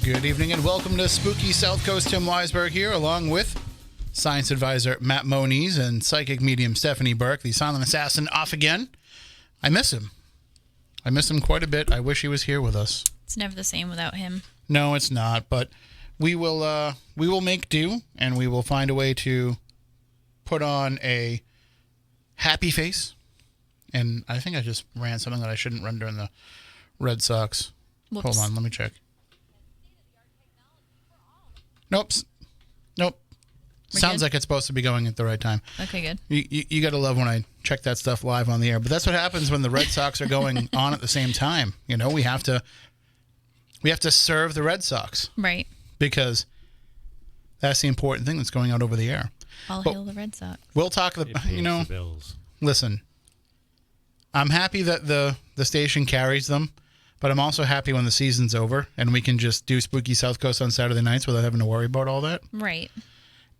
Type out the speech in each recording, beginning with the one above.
Good evening and welcome to Spooky South Coast. Tim Weisberg here, along with science advisor Matt Moniz and psychic medium Stephanie Burke, the silent assassin, off again. I miss him. I miss him quite a bit. I wish he was here with us. It's never the same without him. No, it's not, but we will make do, and we will find a way to put on a happy face. And I think I just ran something that I shouldn't run during the Red Sox. Whoops. Hold on, let me check. Nope. We're Sounds good? like it's supposed to be going at the right time. Okay, good. You got to love when I check that stuff live on the air. But that's what happens when the Red Sox are going on at the same time. You know, we have to serve the Red Sox. Right. Because that's the important thing that's going out over the air. All hail the Red Sox. We'll talk The Bills. Listen, I'm happy that the station carries them, but I'm also happy when the season's over and we can just do Spooky South Coast on Saturday nights without having to worry about all that. Right.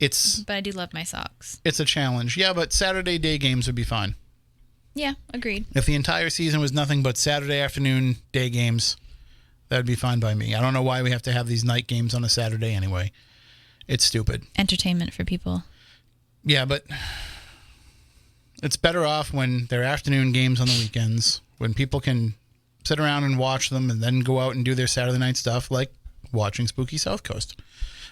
But I do love my socks. It's a challenge. Yeah, but Saturday day games would be fine. Yeah, agreed. If the entire season was nothing but Saturday afternoon day games, that'd be fine by me. I don't know why we have to have these night games on a Saturday anyway. It's stupid. Entertainment for people. Yeah, but it's better off when they're afternoon games on the weekends, when people can sit around and watch them and then go out and do their Saturday night stuff like watching Spooky South Coast.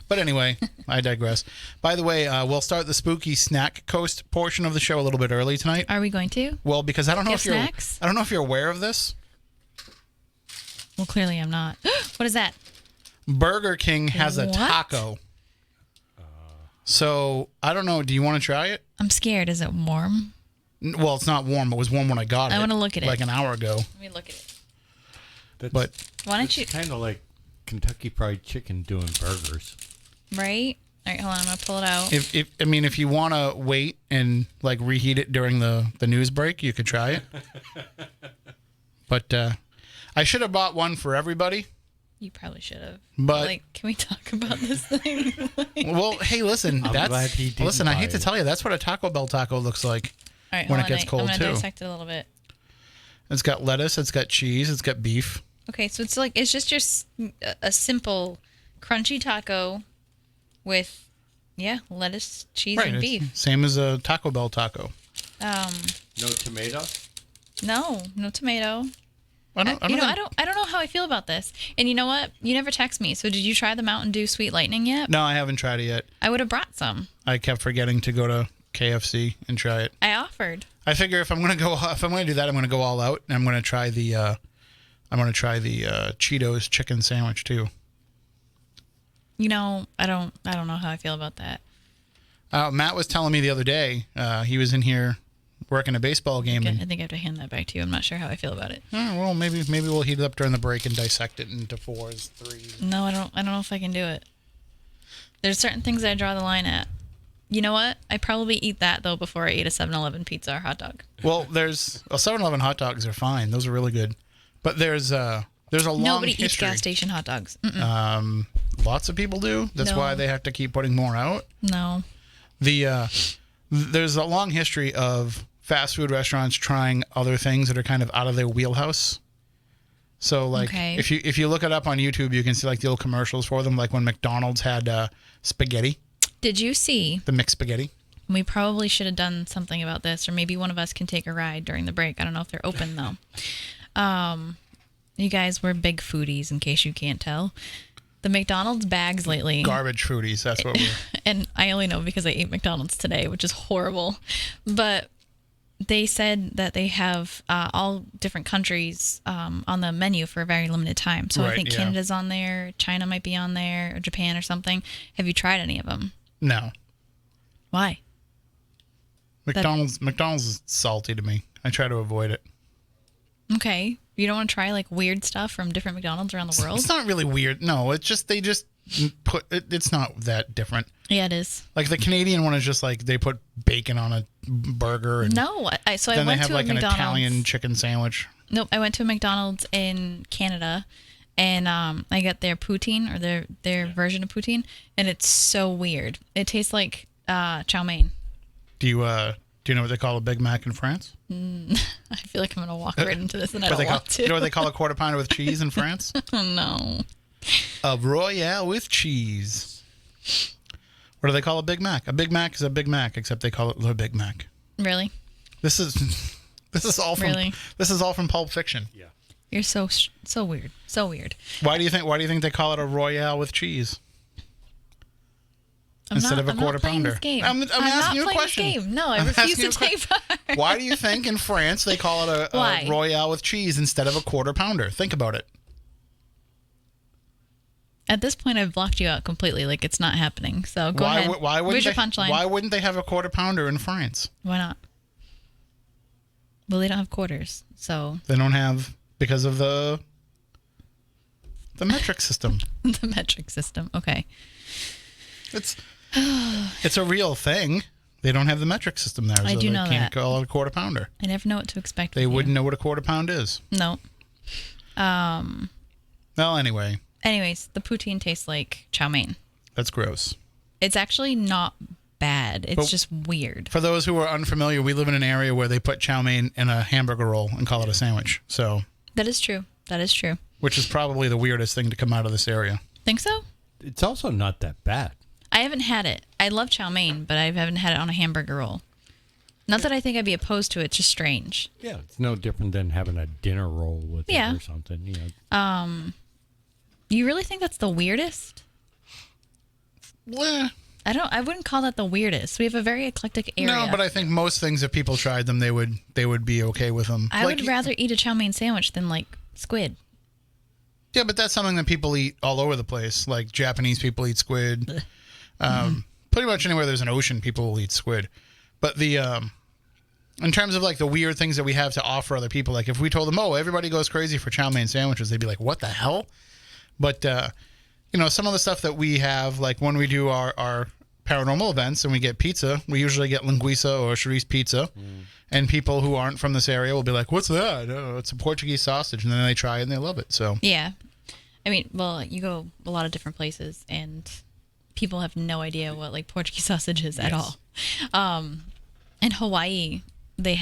But anyway, I digress. By the way, we'll start the Spooky Snack Coast portion of the show a little bit early tonight. Are we going to? Well, because I don't know Gift snacks? if you're aware of this. Well, clearly I'm not. What is that? Burger King has a What? taco. So, I don't know. Do you want to try it? I'm scared. Is it warm? Well, it's not warm. It was warm when I got it. I wanna look at it. Like an hour ago. Let me look at it. But Why don't you? Kind of like Kentucky Fried Chicken doing burgers. Right? All right, hold on. I'm going to pull it out. if you want to wait and like reheat it during the news break, you could try it. But I should have bought one for everybody. You probably should have. But- like, can we talk about this thing? Well, hey, listen. I'm glad he didn't listen, I hate buy to it. tell you, that's what a Taco Bell taco looks like. All right, When hold it on. gets cold, I'm going too. to dissect it a little bit. It's got lettuce, it's got cheese, it's got beef. Okay, so it's just a simple crunchy taco with lettuce, cheese, and it's beef. same as a Taco Bell taco. No tomato? No tomato. I don't I don't know how I feel about this. And you know what? You never text me. So did you try the Mountain Dew Sweet Lightning yet? No, I haven't tried it yet. I would have brought some. I kept forgetting to go to KFC and try it. I offered. I figure if I'm gonna do that, I'm gonna go all out, and I'm gonna try the Cheetos chicken sandwich too. You know, I don't know how I feel about that. Matt was telling me the other day, he was in here working a baseball game. Okay, And, I think I have to hand that back to you. I'm not sure how I feel about it. well, maybe we'll heat it up during the break and dissect it into 4s, 3s. No, I don't know if I can do it. There's certain things that I draw the line at. You know what? I probably eat that though before I eat a 7-Eleven pizza or hot dog. Well, there's 7-Eleven hot dogs are fine; those are really good. But there's a long Nobody eats history. gas station hot dogs. Mm-mm. Lots of people do. That's No. why they have to keep putting more out. No. There's a long history of fast food restaurants trying other things that are kind of out of their wheelhouse. So, like, Okay. if you look it up on YouTube, you can see like the old commercials for them, like when McDonald's had spaghetti, Did you see? the mixed spaghetti. We probably should have done something about this, or maybe one of us can take a ride during the break. I don't know if they're open though. You guys were big foodies, in case you can't tell. The McDonald's bags lately, Garbage foodies, that's what we're... and I only know because I ate McDonald's today, which is horrible. But they said that they have all different countries on the menu for a very limited time. So I Right, think yeah. Canada's on there, China might be on there, or Japan or something. Have you tried any of them? No. Why? McDonald's is salty to me. I try to avoid it. Okay. You don't want to try like weird stuff from different McDonald's around the world? It's not really weird. No, it's just they just put it's not that different. Yeah, it is. Like the Canadian one is just like they put bacon on a burger and No, I then they went have to like a an McDonald's. Italian chicken sandwich. Nope, I went to a McDonald's in Canada, and I got their poutine, or their version of poutine, and it's so weird. It tastes like chow mein. Do you know what they call a Big Mac in France? I feel like I'm gonna walk right into this, and I What don't they call, want to. You know what they call a quarter pounder with cheese in France? No. A Royale with cheese. What do they call a Big Mac? A Big Mac is a Big Mac, except they call it the Big Mac. Really? This is all from Pulp Fiction. Yeah. You're so weird. So weird. Why do you think they call it a Royale with cheese instead of a quarter pounder? This game. I'm asking you a question. This game. No, I refuse to take part. Why do you think in France they call it a Royale with cheese instead of a quarter pounder? Think about it. At this point, I've blocked you out completely. Like, it's not happening. So go ahead. Where's your punchline? Why wouldn't they have a quarter pounder in France? Why not? Well, they don't have quarters, so they don't have because of the metric system. The metric system. Okay. It's a real thing. They don't have the metric system there. I do know that. They can't call it a quarter pounder. I never know what to expect. They wouldn't know what a quarter pound is. No. Well, anyway. Anyways, the poutine tastes like chow mein. That's gross. It's actually not bad. It's just weird. For those who are unfamiliar, we live in an area where they put chow mein in a hamburger roll and call it a sandwich. So that is true. That is true. Which is probably the weirdest thing to come out of this area. Think so? It's also not that bad. I haven't had it. I love chow mein, but I haven't had it on a hamburger roll. Not that I think I'd be opposed to it. It's just strange. Yeah, it's no different than having a dinner roll with it or something. You know. You really think that's the weirdest? Well, I wouldn't call that the weirdest. We have a very eclectic area. No, but I think most things, if people tried them, they would be okay with them. I would rather eat a chow mein sandwich than like squid. Yeah, but that's something that people eat all over the place. Like Japanese people eat squid. Pretty much anywhere there's an ocean, people will eat squid. But in terms of like the weird things that we have to offer other people, like if we told them, oh, everybody goes crazy for chow mein sandwiches, they'd be like, what the hell? But, some of the stuff that we have, like when we do our paranormal events and we get pizza, we usually get linguiça or chorizo pizza. And people who aren't from this area will be like, what's that? Oh, it's a Portuguese sausage. And then they try it and they love it. So yeah. I mean, well, you go a lot of different places and people have no idea what like Portuguese sausage is at all. In Hawaii, they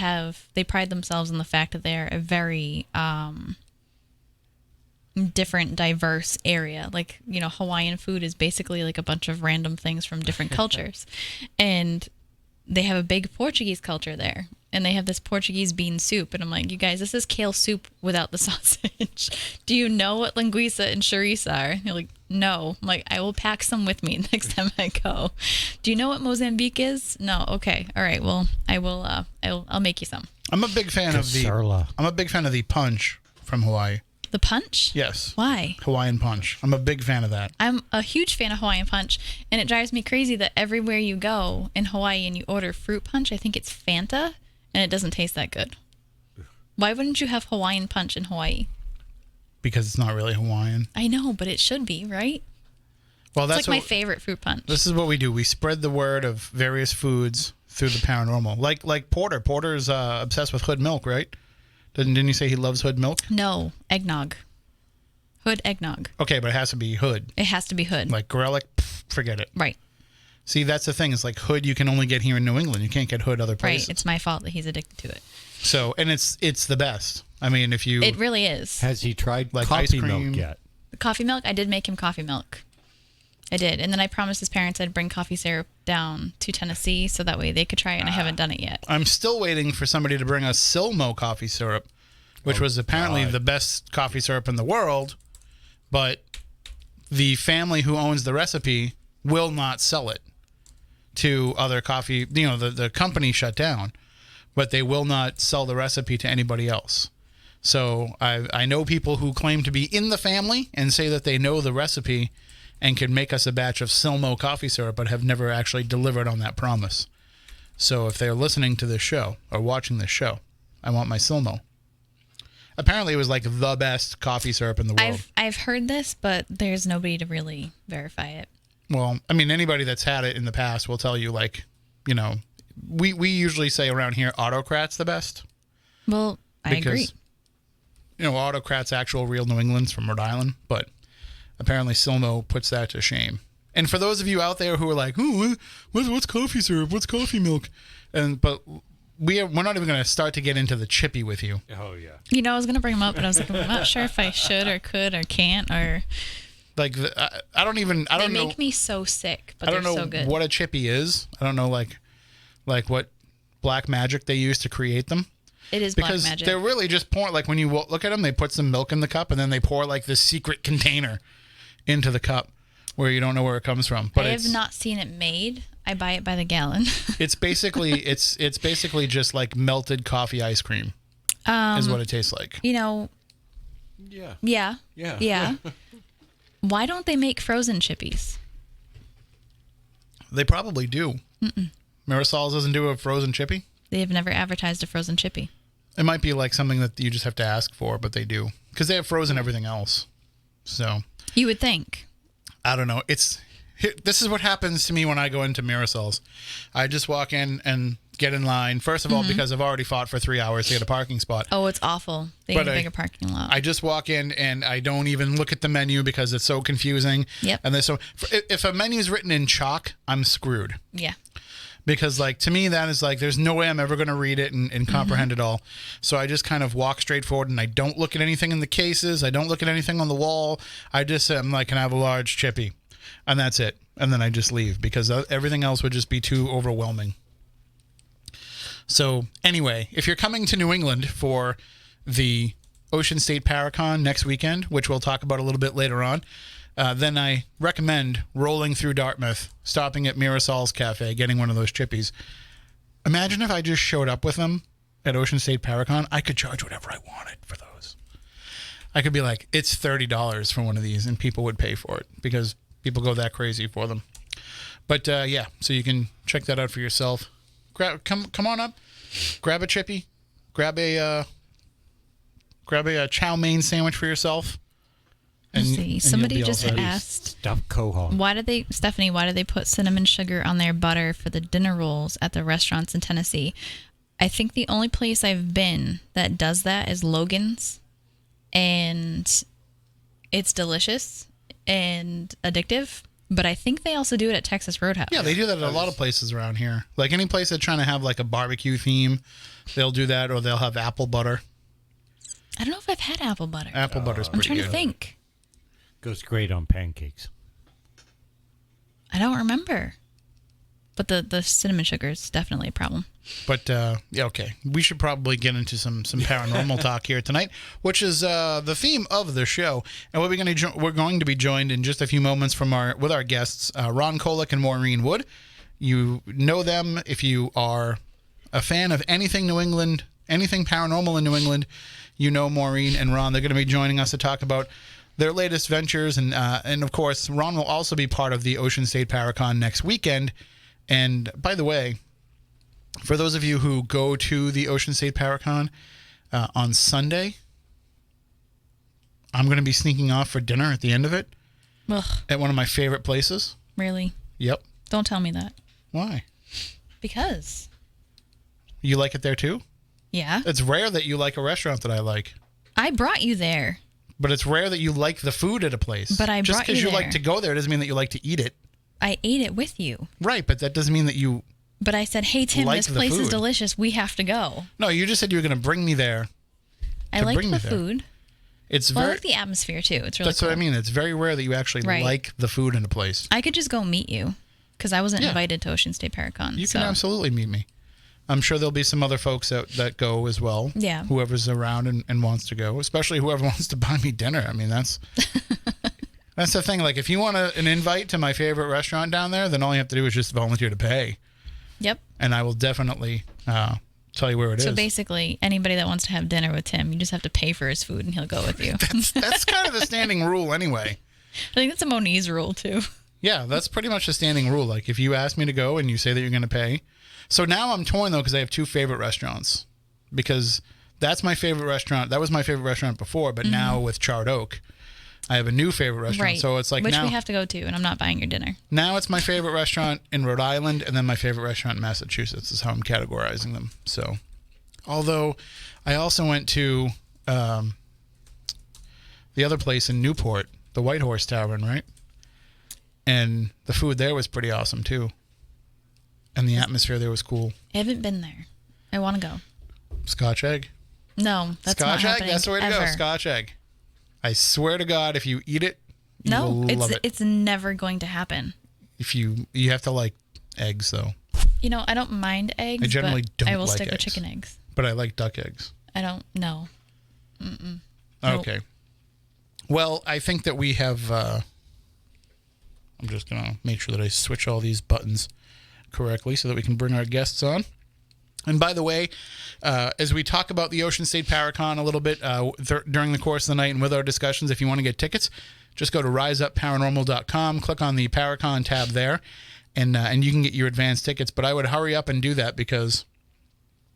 pride themselves on the fact that they're a very different, diverse area. Like, Hawaiian food is basically like a bunch of random things from different cultures. And they have a big Portuguese culture there. And they have this Portuguese bean soup. And I'm like, you guys, this is kale soup without the sausage. Do you know what linguiça and chorizo are? You're like, no. I'm like, I will pack some with me next time I go. Do you know what Mozambique is? No. Okay. All right. Well, I will. I'll make you some. I'm a big fan of the punch from Hawaii. The punch? Yes. Why? Hawaiian punch. I'm a big fan of that. I'm a huge fan of Hawaiian punch, and it drives me crazy that everywhere you go in Hawaii and you order fruit punch, I think it's Fanta, and it doesn't taste that good. Why wouldn't you have Hawaiian punch in Hawaii? Because it's not really Hawaiian. I know, but it should be, right? Well, it's like my favorite fruit punch. This is what we do. We spread the word of various foods through the paranormal. Like Porter. Porter's obsessed with Hood milk, right? Didn't you say he loves Hood milk? No, eggnog. Hood eggnog. Okay, but it has to be Hood. It has to be Hood. Like Gorelick, forget it. Right. See, that's the thing. It's like Hood you can only get here in New England. You can't get Hood other places. Right. It's my fault that he's addicted to it. So, and it's the best. I mean, if you... It really is. Has he tried like coffee ice cream milk yet? Coffee milk? I did make him coffee milk. I did. And then I promised his parents I'd bring coffee syrup down to Tennessee so that way they could try it, and I haven't done it yet. I'm still waiting for somebody to bring us Silmo coffee syrup, which was apparently the best coffee syrup in the world, but the family who owns the recipe will not sell it to other coffee. The company shut down, but they will not sell the recipe to anybody else. So I know people who claim to be in the family and say that they know the recipe and can make us a batch of Silmo coffee syrup, but have never actually delivered on that promise. So if they're listening to this show or watching this show, I want my Silmo. Apparently, it was like the best coffee syrup in the world. I've heard this, but there's nobody to really verify it. Well, I mean, anybody that's had it in the past will tell you, we usually say around here, Autocrat's the best. Well, I agree. Autocrat's actual real New England's from Rhode Island, but apparently Silmo puts that to shame. And for those of you out there who are like, "Ooh, what's coffee syrup? What's coffee milk?" But we're not even going to start to get into the chippy with you. Oh, yeah. I was going to bring them up, but I was like, I'm not sure if I should or could or can't or... Like I don't know. They make me so sick, but I don't they're know so good. what a chippy is. I don't know like what black magic they use to create them. It is because black magic. they're really just pouring, like when you look at them, they put some milk in the cup and then they pour like this secret container into the cup where you don't know where it comes from. But I have not seen it made. I buy it by the gallon. It's basically it's basically just like melted coffee ice cream. Is what it tastes like. You know. Yeah. Yeah. Why don't they make frozen chippies? They probably do. Marisol's doesn't do a frozen chippy? They have never advertised a frozen chippy. It might be like something that you just have to ask for, but they do. Because they have frozen everything else. So. You would think. I don't know. This is what happens to me when I go into Marisol's. I just walk in and get in line. First of all, because I've already fought for 3 hours to get a parking spot. Oh, it's awful. They need a bigger parking lot. I just walk in and I don't even look at the menu because it's so confusing. Yep. And if a menu is written in chalk, I'm screwed. Yeah. Because, like, to me, that is like, there's no way I'm ever going to read it and comprehend it all. So I just kind of walk straight forward and I don't look at anything in the cases. I don't look at anything on the wall. I just am like, can I have a large chippy? And that's it. And then I just leave because everything else would just be too overwhelming. So anyway, if you're coming to New England for the Ocean State Paracon next weekend, which we'll talk about a little bit later on, then I recommend rolling through Dartmouth, stopping at Marisol's Cafe, getting one of those chippies. Imagine if I just showed up with them at Ocean State Paracon. I could charge whatever I wanted for those. I could be like, it's $30 for one of these, and people would pay for it because people go that crazy for them. But yeah, so you can check that out for yourself. Come on up, grab a chippy, grab a chow mein sandwich for yourself. Let's see. Somebody just asked, stuffed quail. Stephanie, why do they put cinnamon sugar on their butter for the dinner rolls at the restaurants in Tennessee? I think the only place I've been that does that is Logan's, and it's delicious and addictive. But I think they also do it at Texas Roadhouse. Yeah, they do that at a lot of places around here. Like any place that's trying to have like a barbecue theme, they'll do that, or they'll have apple butter. I don't know if I've had apple butter. Apple butter's pretty good. I'm trying to think. Goes great on pancakes. I don't remember. But the cinnamon sugar is definitely a problem. But, yeah, okay. We should probably get into some paranormal talk here tonight, which is the theme of the show. And we're going to be joined in just a few moments with our guests, Ron Kolek and Maureen Wood. You know them if you are a fan of anything New England, anything paranormal in New England. You know Maureen and Ron. They're going to be joining us to talk about their latest ventures. And of course, Ron will also be part of the Ocean State Paracon next weekend. And by the way, for those of you who go to the Ocean State Paracon on Sunday, I'm going to be sneaking off for dinner at the end of it. Ugh. At one of my favorite places. Really? Yep. Don't tell me that. Why? Because. You like it there too? Yeah. It's rare that you like a restaurant that I like. I brought you there. But it's rare that you like the food at a place. But I brought you there. Just because you like to go there doesn't mean that you like to eat it. I ate it with you. Right, but that doesn't mean that you. But I said, hey, Tim, this place is delicious. We have to go. No, you just said you were going to bring me there. I like the food. I like the atmosphere, too. It's really That's cool. what I mean. It's very rare that you actually like the food in a place. I could just go meet you because I wasn't invited to Ocean State Paracon. You can absolutely meet me. I'm sure there'll be some other folks that go as well. Yeah. Whoever's around and wants to go, especially whoever wants to buy me dinner. I mean, that's the thing. Like, if you want an invite to my favorite restaurant down there, then all you have to do is just volunteer to pay. Yep. And I will definitely tell you where it is. So basically, anybody that wants to have dinner with Tim, you just have to pay for his food and he'll go with you. that's kind of the standing rule anyway. I think that's a Moniz rule, too. Yeah, that's pretty much the standing rule. Like, if you ask me to go and you say that you're going to pay. So now I'm torn, though, because I have two favorite restaurants. Because that's my favorite restaurant. That was my favorite restaurant before, but now with Charred Oak, I have a new favorite restaurant. Right. So it's like Which now, we have to go to, and I'm not buying your dinner. Now it's my favorite restaurant in Rhode Island, and then my favorite restaurant in Massachusetts is how I'm categorizing them. So, although I also went to the other place in Newport, the White Horse Tavern, right? And the food there was pretty awesome, too. And the atmosphere there was cool. I haven't been there. I want to go. Scotch egg? No, that's Scotch not egg? happening. That's the way to ever. go. Scotch egg. I swear to God, if you eat it, You will love it. It's never going to happen. If you have to like eggs though. I don't mind eggs. I generally but don't I will like stick with eggs. chicken eggs. But I like duck eggs. I don't know. Okay. Well, I think that we have. I'm just gonna make sure that I switch all these buttons correctly so that we can bring our guests on. And by the way, as we talk about the Ocean State Paracon a little bit during the course of the night and with our discussions, if you want to get tickets, just go to riseupparanormal.com, click on the Paracon tab there, and you can get your advance tickets. But I would hurry up and do that because,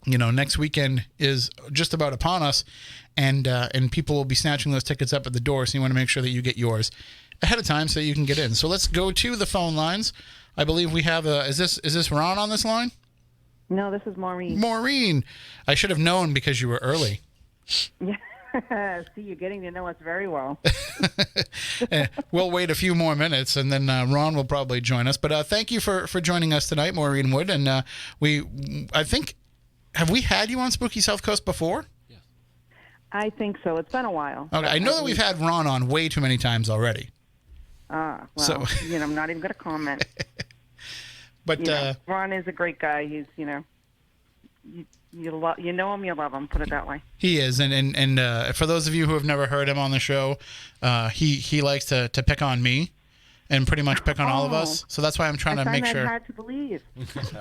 next weekend is just about upon us, and people will be snatching those tickets up at the door. So you want to make sure that you get yours ahead of time so that you can get in. So let's go to the phone lines. I believe we have is this Ron on this line? No, this is Maureen. Maureen. I should have known because you were early. Yeah. See, you're getting to know us very well. We'll wait a few more minutes, and then Ron will probably join us. But thank you for joining us tonight, Maureen Wood. And have we had you on Spooky South Coast before? Yes. I think so. It's been a while. Okay. I know that we've had Ron on way too many times already. Well, I'm not even going to comment. But Ron is a great guy. He's, you know him, you love him. Put it that way. He is, and for those of you who have never heard him on the show, he likes to pick on me, and pretty much pick on all of us. So that's why I'm trying to make sure. Hard to believe.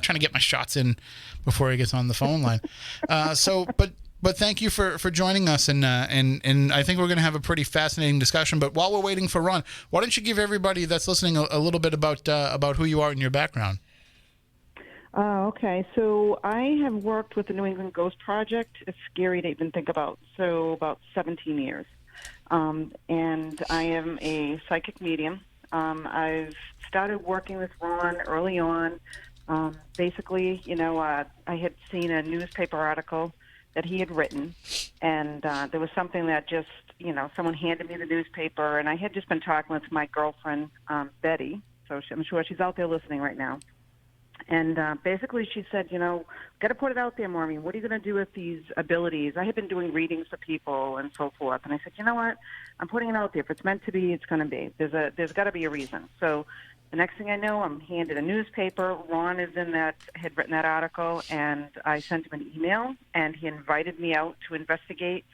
Trying to get my shots in before he gets on the phone line. But thank you for joining us, and I think we're going to have a pretty fascinating discussion. But while we're waiting for Ron, why don't you give everybody that's listening a little bit about who you are and your background? Okay, so I have worked with the New England Ghost Project. It's scary to even think about. So about 17 years. And I am a psychic medium. I've started working with Ron early on. Basically, I had seen a newspaper article that he had written, and there was something that just, someone handed me the newspaper, and I had just been talking with my girlfriend, Betty, so I'm sure she's out there listening right now. And basically she said, got to put it out there, Maureen. What are you going to do with these abilities? I had been doing readings for people and so forth. And I said, you know what? I'm putting it out there. If it's meant to be, it's going to be. There's got to be a reason. So the next thing I know, I'm handed a newspaper. Ron had written that article, and I sent him an email, and he invited me out to investigate,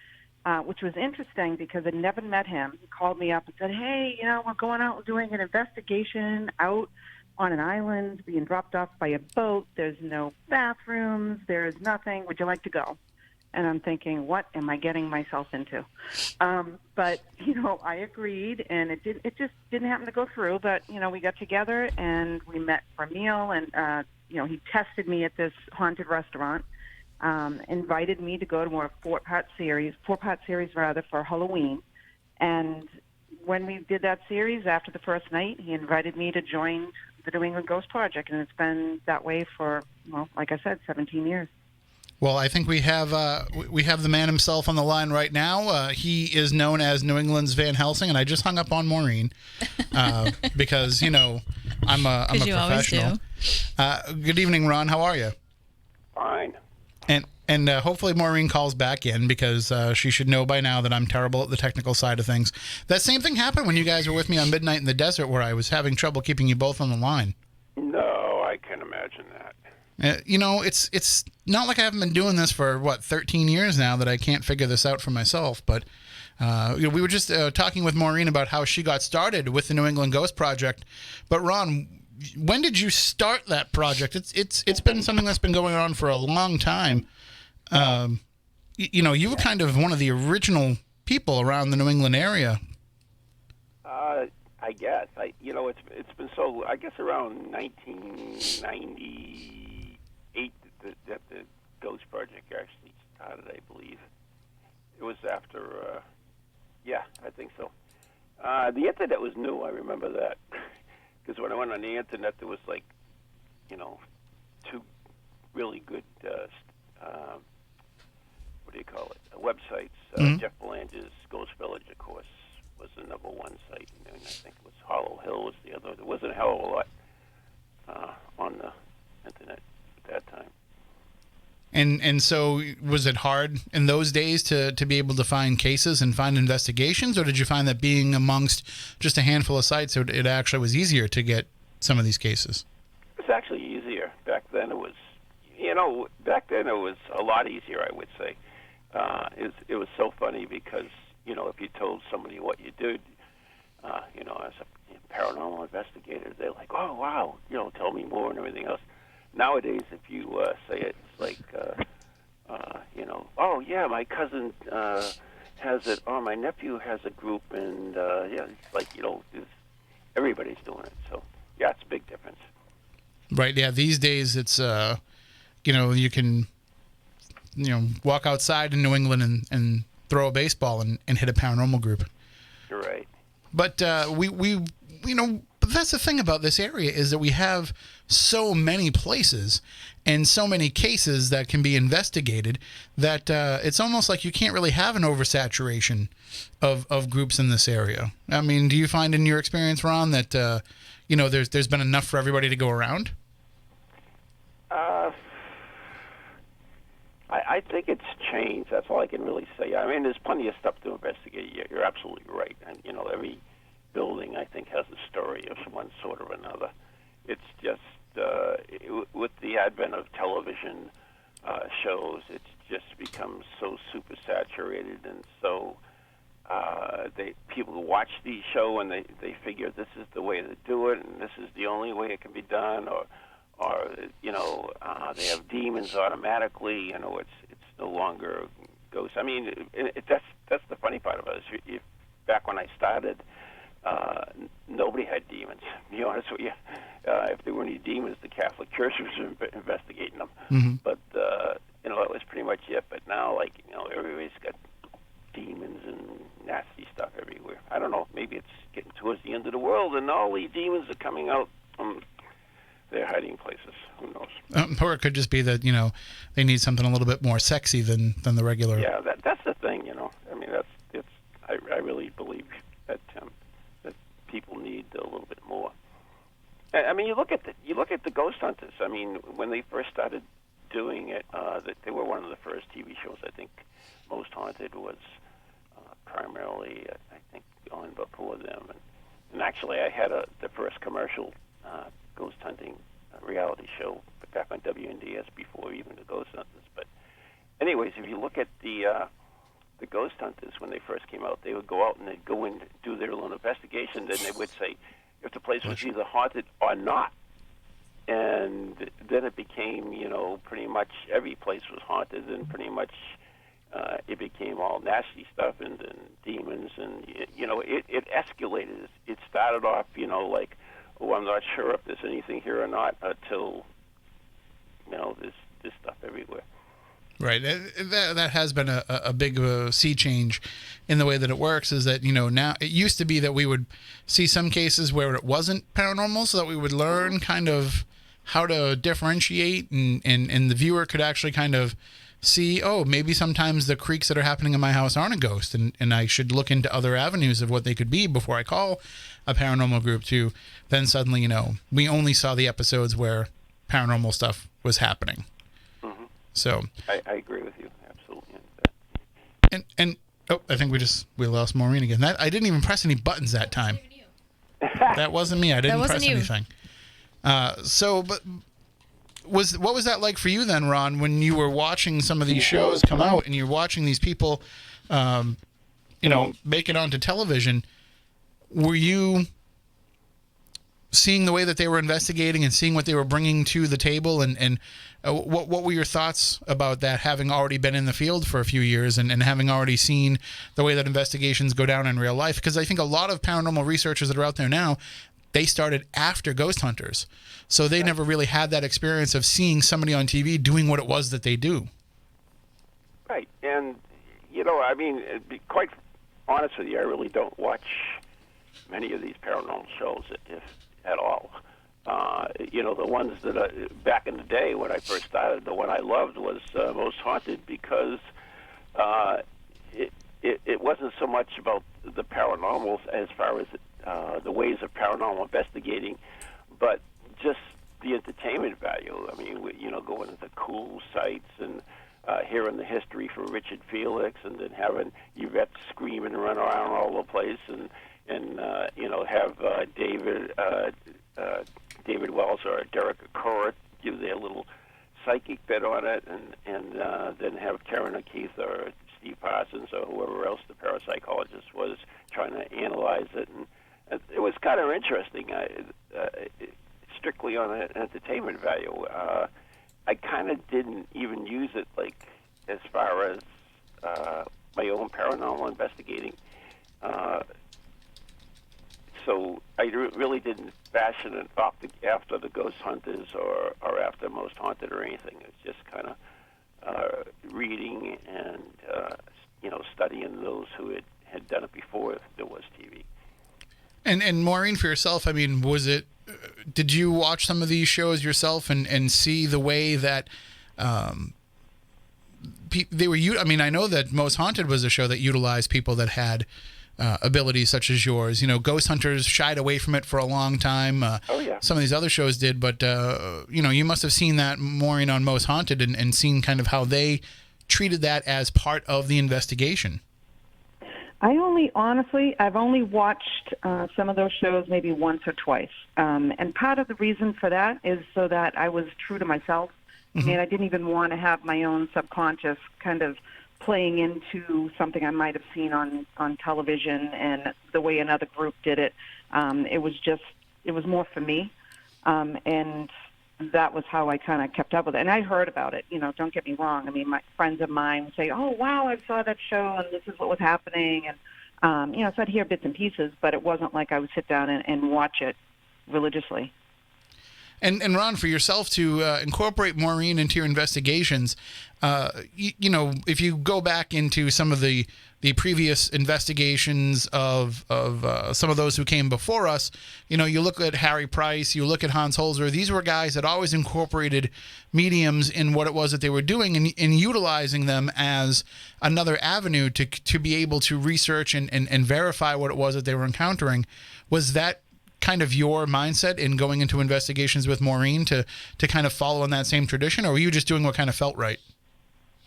which was interesting because I'd never met him. He called me up and said, hey, we're going out and doing an investigation out on an island, being dropped off by a boat. There's no bathrooms. There's nothing. Would you like to go? And I'm thinking, what am I getting myself into? But, I agreed, and it just didn't happen to go through. But, we got together, and we met for a meal, and, he tested me at this haunted restaurant, invited me to go to a four-part series for Halloween. And when we did that series, after the first night, he invited me to join the New England Ghost Project, and it's been that way for, like I said, 17 years. Well, I think we have the man himself on the line right now. He is known as New England's Van Helsing, and I just hung up on Maureen because I'm a professional. Good evening, Ron. How are you? Fine. And hopefully Maureen calls back in because she should know by now that I'm terrible at the technical side of things. That same thing happened when you guys were with me on Midnight in the Desert, where I was having trouble keeping you both on the line. No, I can imagine that. It's not like I haven't been doing this for 13 years now that I can't figure this out for myself. But we were just talking with Maureen about how she got started with the New England Ghost Project. But Ron, when did you start that project? It's been something that's been going on for a long time. You were kind of one of the original people around the New England area. I guess it's been so. I guess around 1998 that the Ghost Project actually started. I believe it was after. Yeah, I think so. The internet was new. I remember that because when I went on the internet, there was two really good. What do you call it? Websites. Jeff Belanger's Ghost Village, of course, was the number one site, and I think it was Hollow Hill was the other. There wasn't a hell of a lot on the internet at that time. And so was it hard in those days to be able to find cases and find investigations, or did you find that being amongst just a handful of sites, it actually was easier to get some of these cases? It's actually easier. Back then it was, a lot easier, I would say. It was so funny because, if you told somebody what you did, as a paranormal investigator, they're like, oh, wow, tell me more and everything else. Nowadays, if you say it, it's like, oh, yeah, my cousin has it, or my nephew has a group, and, it's like, everybody's doing it. So, yeah, it's a big difference. Right, yeah, these days it's, you can, walk outside in New England and throw a baseball and hit a paranormal group. You're right. But but that's the thing about this area is that we have so many places and so many cases that can be investigated that it's almost like you can't really have an oversaturation of groups in this area. I mean, do you find in your experience, Ron, that there's been enough for everybody to go around? I think it's changed. That's all I can really say. I mean, there's plenty of stuff to investigate. You're absolutely right. And, every building, I think, has a story of one sort or another. It's just, with the advent of television shows, it's just become so super saturated. And so people watch the show and they figure this is the way to do it and this is the only way it can be done, or they have demons automatically. It's no longer ghosts. I mean, that's the funny part about it. Back when I started, nobody had demons. To be honest with you, if there were any demons, the Catholic Church was investigating them. Mm-hmm. But that was pretty much it. But now, everybody's got demons and nasty stuff everywhere. I don't know. Maybe it's getting towards the end of the world, and all these demons are coming out from their hiding places. Who knows? Or it could just be that they need something a little bit more sexy than the regular. Yeah, that's the thing. I mean, I really believe that that people need a little bit more. I mean, you look at the Ghost Hunters. I mean, when they first started doing it, they were one of the first TV shows. I think Most Haunted was primarily, I think, on before them. And actually, I had the first commercial ghost hunting reality show back on WNDS before even the Ghost Hunters. But anyways, if you look at the Ghost Hunters, when they first came out, they would go out and they'd go and do their little investigation. Then they would say if the place was either haunted or not. And then it became, pretty much every place was haunted, and pretty much it became all nasty stuff and demons, and it escalated. It started off, like, oh, I'm not sure if there's anything here or not, until there's this stuff everywhere. Right. That has been a big sea change in the way that it works, is that, now it used to be that we would see some cases where it wasn't paranormal, so that we would learn kind of how to differentiate, and the viewer could actually kind of see, oh, maybe sometimes the creaks that are happening in my house aren't a ghost, and I should look into other avenues of what they could be before I call a paranormal group to. Then suddenly, we only saw the episodes where paranormal stuff was happening. Mm-hmm. So I agree with you, absolutely. And I think we lost Maureen again. I didn't even press any buttons that time. That wasn't me. I didn't press anything. But what was that like for you then, Ron, when you were watching some of these shows come out and you're watching these people, make it onto television? Were you seeing the way that they were investigating and seeing what they were bringing to the table, and what were your thoughts about that, having already been in the field for a few years and having already seen the way that investigations go down in real life? Because I think a lot of paranormal researchers that are out there now, they started after Ghost Hunters, so they never really had that experience of seeing somebody on TV doing what it was that they do. Right, and I mean, to be quite honest with you, I really don't watch many of these paranormal shows, if at all. The ones that back in the day when I first started, the one I loved was Most Haunted, because it wasn't so much about the paranormal as far as the ways of paranormal investigating, but just the entertainment value. I mean, going to the cool sites and hearing the history from Richard Felix, and then having Yvette scream and run around all the place, and have David Wells or Derek Currett give their little psychic bit on it, and then have Karen O'Keefe or Steve Parsons or whoever else the parapsychologist was trying to analyze it, and it was kind of interesting. Strictly on an entertainment value, I kind of didn't even use it like as far as my own paranormal investigating. So I really didn't fashion it after the Ghost Hunters or after Most Haunted or anything. It's just kind of reading and studying those who had done it before there was TV. And Maureen, for yourself, I mean, did you watch some of these shows yourself and see the way that they were? I mean, I know that Most Haunted was a show that utilized people that had abilities such as yours. Ghost Hunters shied away from it for a long time. Oh, yeah. Some of these other shows did, but you must have seen that, Maureen, on Most Haunted and seen kind of how they treated that as part of the investigation. I've only watched some of those shows maybe once or twice. And part of the reason for that is so that I was true to myself. Mm-hmm. I mean, I didn't even want to have my own subconscious kind of playing into something I might have seen on television and the way another group did it. It was more for me. And that was how I kind of kept up with it. And I heard about it, don't get me wrong. I mean, my friends of mine would say, oh, wow, I saw that show and this is what was happening. And, so I'd hear bits and pieces, but it wasn't like I would sit down and watch it religiously. And Ron, for yourself to incorporate Maureen into your investigations, if you go back into some of the previous investigations of some of those who came before us, you look at Harry Price, you look at Hans Holzer. These were guys that always incorporated mediums in what it was that they were doing and utilizing them as another avenue to be able to research and verify what it was that they were encountering. Was that kind of your mindset in going into investigations with Maureen to kind of follow in that same tradition, or were you just doing what kind of felt right?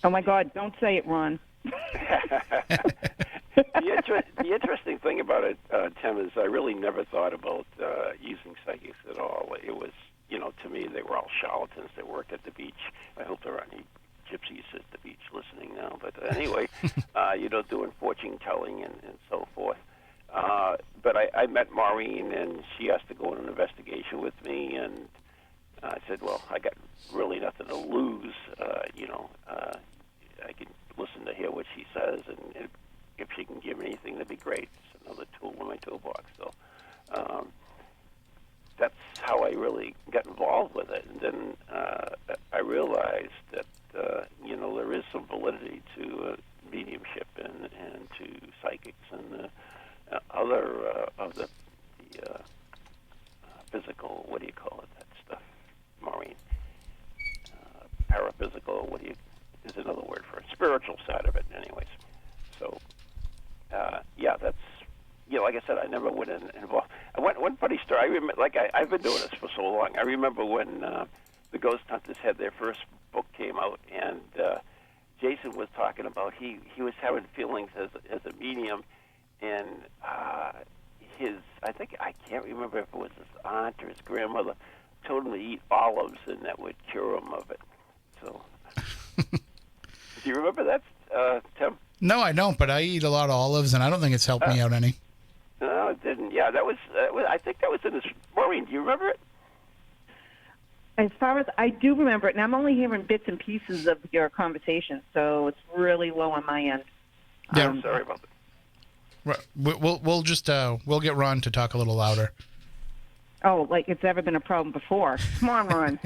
Oh my God, don't say it, Ron. The interesting thing about it, Tim, is I really never thought about using psychics at all. It was, to me, they were all charlatans that worked at the beach. I hope there aren't any gypsies at the beach listening now. But anyway, doing fortune telling and so forth. But I met Maureen, and she asked to go on an investigation with me, and I said, well, I got really nothing to lose. I can listen to hear what she says, and if she can give me anything, that'd be great. It's another tool in my toolbox. So that's how I really got involved with it. And then I realized that, there is some validity to mediumship and to psychics and other of the physical, what do you call it, that stuff, Maureen? Paraphysical, is another word for it, spiritual side of it, anyways. So, that's, like I said, I never went involved. One funny story, I remember, I've been doing this for so long. I remember when the Ghost Hunters had their first book came out, and Jason was talking about he was having feelings as a medium, and I can't remember if it was his aunt or his grandmother told him to eat olives, and that would cure him of it. So, do you remember that, Tim? No, I don't, but I eat a lot of olives, and I don't think it's helped me out any. No, it didn't. Yeah, that was I think that was in his... Maureen, do you remember it? As far as I do remember it, and I'm only hearing bits and pieces of your conversation, so it's really low on my end. Yeah, I'm sorry about that. We'll get Ron to talk a little louder. Oh, like it's ever been a problem before. Come on, Ron.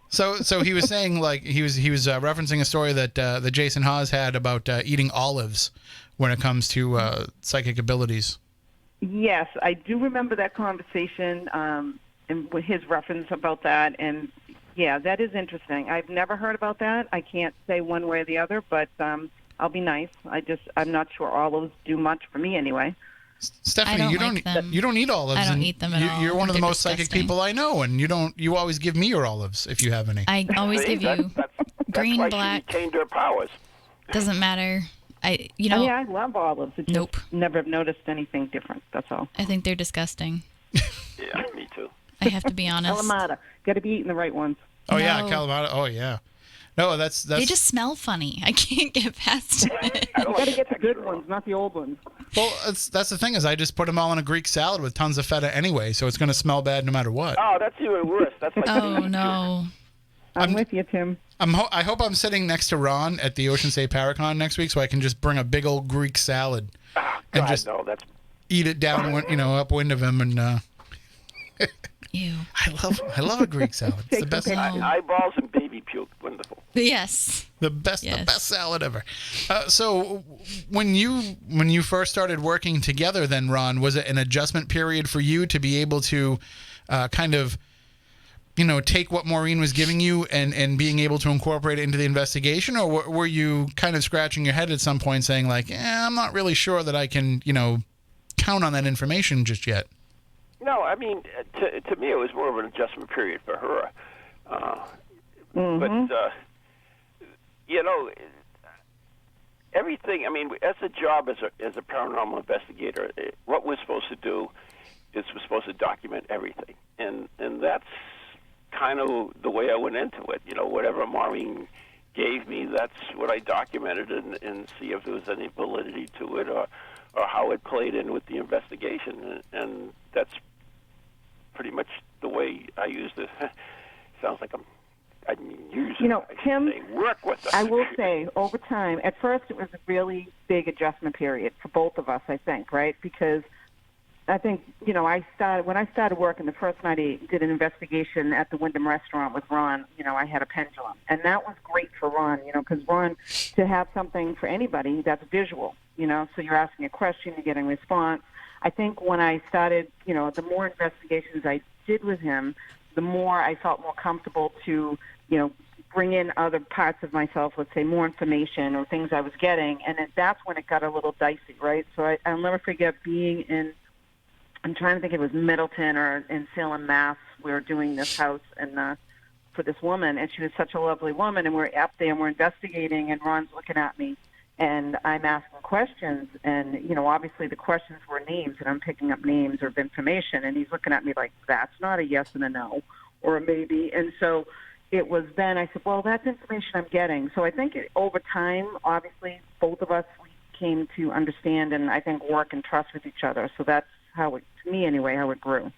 So he was saying, like, he was referencing a story that Jason Hawes had about eating olives when it comes to psychic abilities. Yes, I do remember that conversation and his reference about that. And yeah, that is interesting. I've never heard about that. I can't say one way or the other, but I'll be nice. I'm not sure olives do much for me anyway. Stephanie, I don't you like don't them. you don't eat olives. I don't and eat them at all. You're one of the They're most psychic disgusting. people I know, and you always give me your olives if you have any. I always See, give you that's green, why black. she retained her powers. Doesn't matter. I love olives. It's Nope. just never have noticed anything different. That's all. I think they're disgusting. Yeah, me too. I have to be honest. Kalamata. Got to be eating the right ones. Oh yeah, No. Kalamata. Oh yeah. No, that's They just smell funny. I can't get past it. I don't You got to like get the good texture. ones, not the old ones. well. That's the thing is I just put them all in a Greek salad with tons of feta anyway, so it's going to smell bad no matter what. Oh, that's even worse. That's like Oh no. I'm with you, Tim. I hope I'm sitting next to Ron at the Ocean State Paracon next week, so I can just bring a big old Greek salad and God, just no, that's eat it down, upwind of him. And Ew. I love a Greek salad. It's the Take best. some pictures. eyeballs and baby puke. Wonderful. Yes. The best Yes. salad ever. So, when you first started working together, then Ron, was it an adjustment period for you to be able to kind of, take what Maureen was giving you and being able to incorporate it into the investigation, or were you kind of scratching your head at some point, saying like, I'm not really sure that I can, count on that information just yet? No, I mean, to me, it was more of an adjustment period for her. But, everything, I mean, as a job as a paranormal investigator, what we're supposed to do is we're supposed to document everything. And that's kind of the way I went into it. Whatever Maureen gave me, that's what I documented and see if there was any validity to it or how it played in with the investigation. And that's pretty much the way I used it. Sounds like I use it. Tim, they work with us. I will say, over time, at first it was a really big adjustment period for both of us, I think, right? Because I think, when I started working, the first night I did an investigation at the Wyndham restaurant with Ron, I had a pendulum. And that was great for Ron, because Ron, to have something for anybody, that's visual, so you're asking a question, you're getting a response. I think when I started, the more investigations I did with him, the more I felt more comfortable to, bring in other parts of myself, let's say more information or things I was getting. And that's when it got a little dicey, right? So I'll never forget being in, I'm trying to think if it was Middleton or in Salem, Mass. We were doing this house and for this woman, and she was such a lovely woman, and we're up there and we're investigating, and Ron's looking at me, and I'm asking questions, and, obviously the questions were names, and I'm picking up names or information, and he's looking at me like, that's not a yes and a no, or a maybe. And so it was then I said, well, that's information I'm getting. So I think over time, obviously, both of us, we came to understand and I think work and trust with each other. So that's how it, to me anyway, how it grew.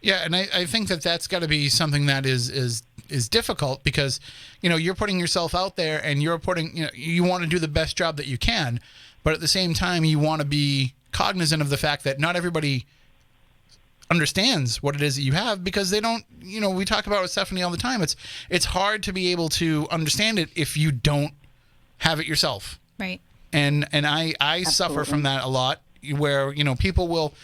Yeah, and I think that's got to be something that is difficult because, you're putting yourself out there and you're putting, you want to do the best job that you can, but at the same time, you want to be cognizant of the fact that not everybody understands what it is that you have because they don't, we talk about it with Stephanie all the time. It's hard to be able to understand it if you don't have it yourself. Right. And I suffer from that a lot where, people will,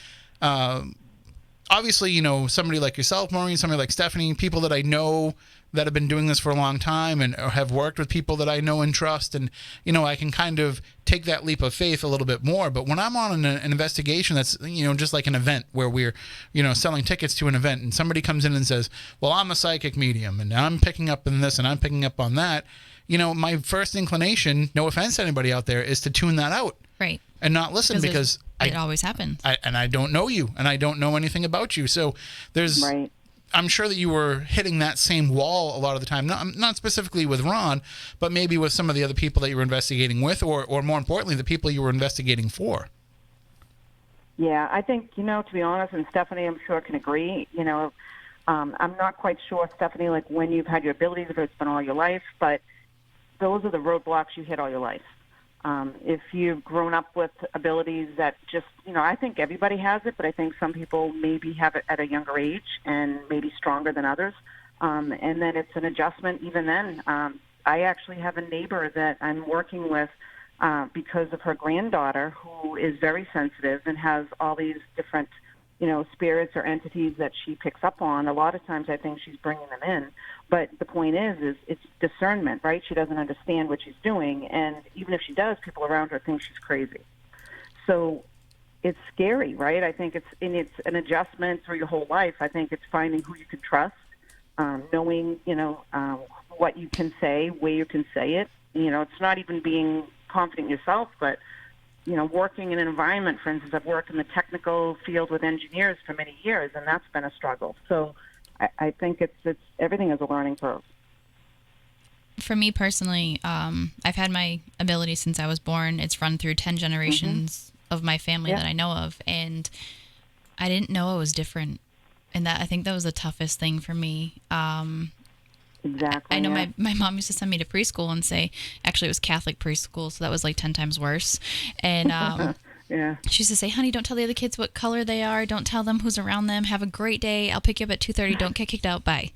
obviously, somebody like yourself, Maureen, somebody like Stephanie, people that I know that have been doing this for a long time and have worked with people that I know and trust. And, I can kind of take that leap of faith a little bit more. But when I'm on an investigation that's, just like an event where we're, selling tickets to an event and somebody comes in and says, well, I'm a psychic medium and I'm picking up on this and I'm picking up on that. My first inclination, no offense to anybody out there, is to tune that out. Right. And not listen because it always happens. I don't know you and I don't know anything about you. So there's, right. I'm sure that you were hitting that same wall a lot of the time, not specifically with Ron, but maybe with some of the other people that you were investigating with, or more importantly, the people you were investigating for. Yeah, I think, to be honest, and Stephanie, I'm sure can agree, I'm not quite sure, Stephanie, like when you've had your abilities, if it's been all your life, but those are the roadblocks you hit all your life. If you've grown up with abilities that just, I think everybody has it, but I think some people maybe have it at a younger age and maybe stronger than others. And then it's an adjustment even then. I actually have a neighbor that I'm working with because of her granddaughter who is very sensitive and has all these different, spirits or entities that she picks up on. A lot of times I think she's bringing them in. But the point is it's discernment, right? She doesn't understand what she's doing. And even if she does, people around her think she's crazy. So it's scary, right? I think it's an adjustment through your whole life. I think it's finding who you can trust, knowing, what you can say, where you can say it. It's not even being confident in yourself, but, working in an environment, for instance, I've worked in the technical field with engineers for many years, and that's been a struggle. So I think it's everything is a learning curve. For me personally, I've had my ability since I was born. It's run through 10 generations of my family that I know of, and I didn't know I was different. And I think that was the toughest thing for me. Exactly. I know my mom used to send me to preschool and say, actually it was Catholic preschool, so that was like 10 times worse. And she used to say, honey, don't tell the other kids what color they are. Don't tell them who's around them. Have a great day. I'll pick you up at 2:30. Don't get kicked out. Bye.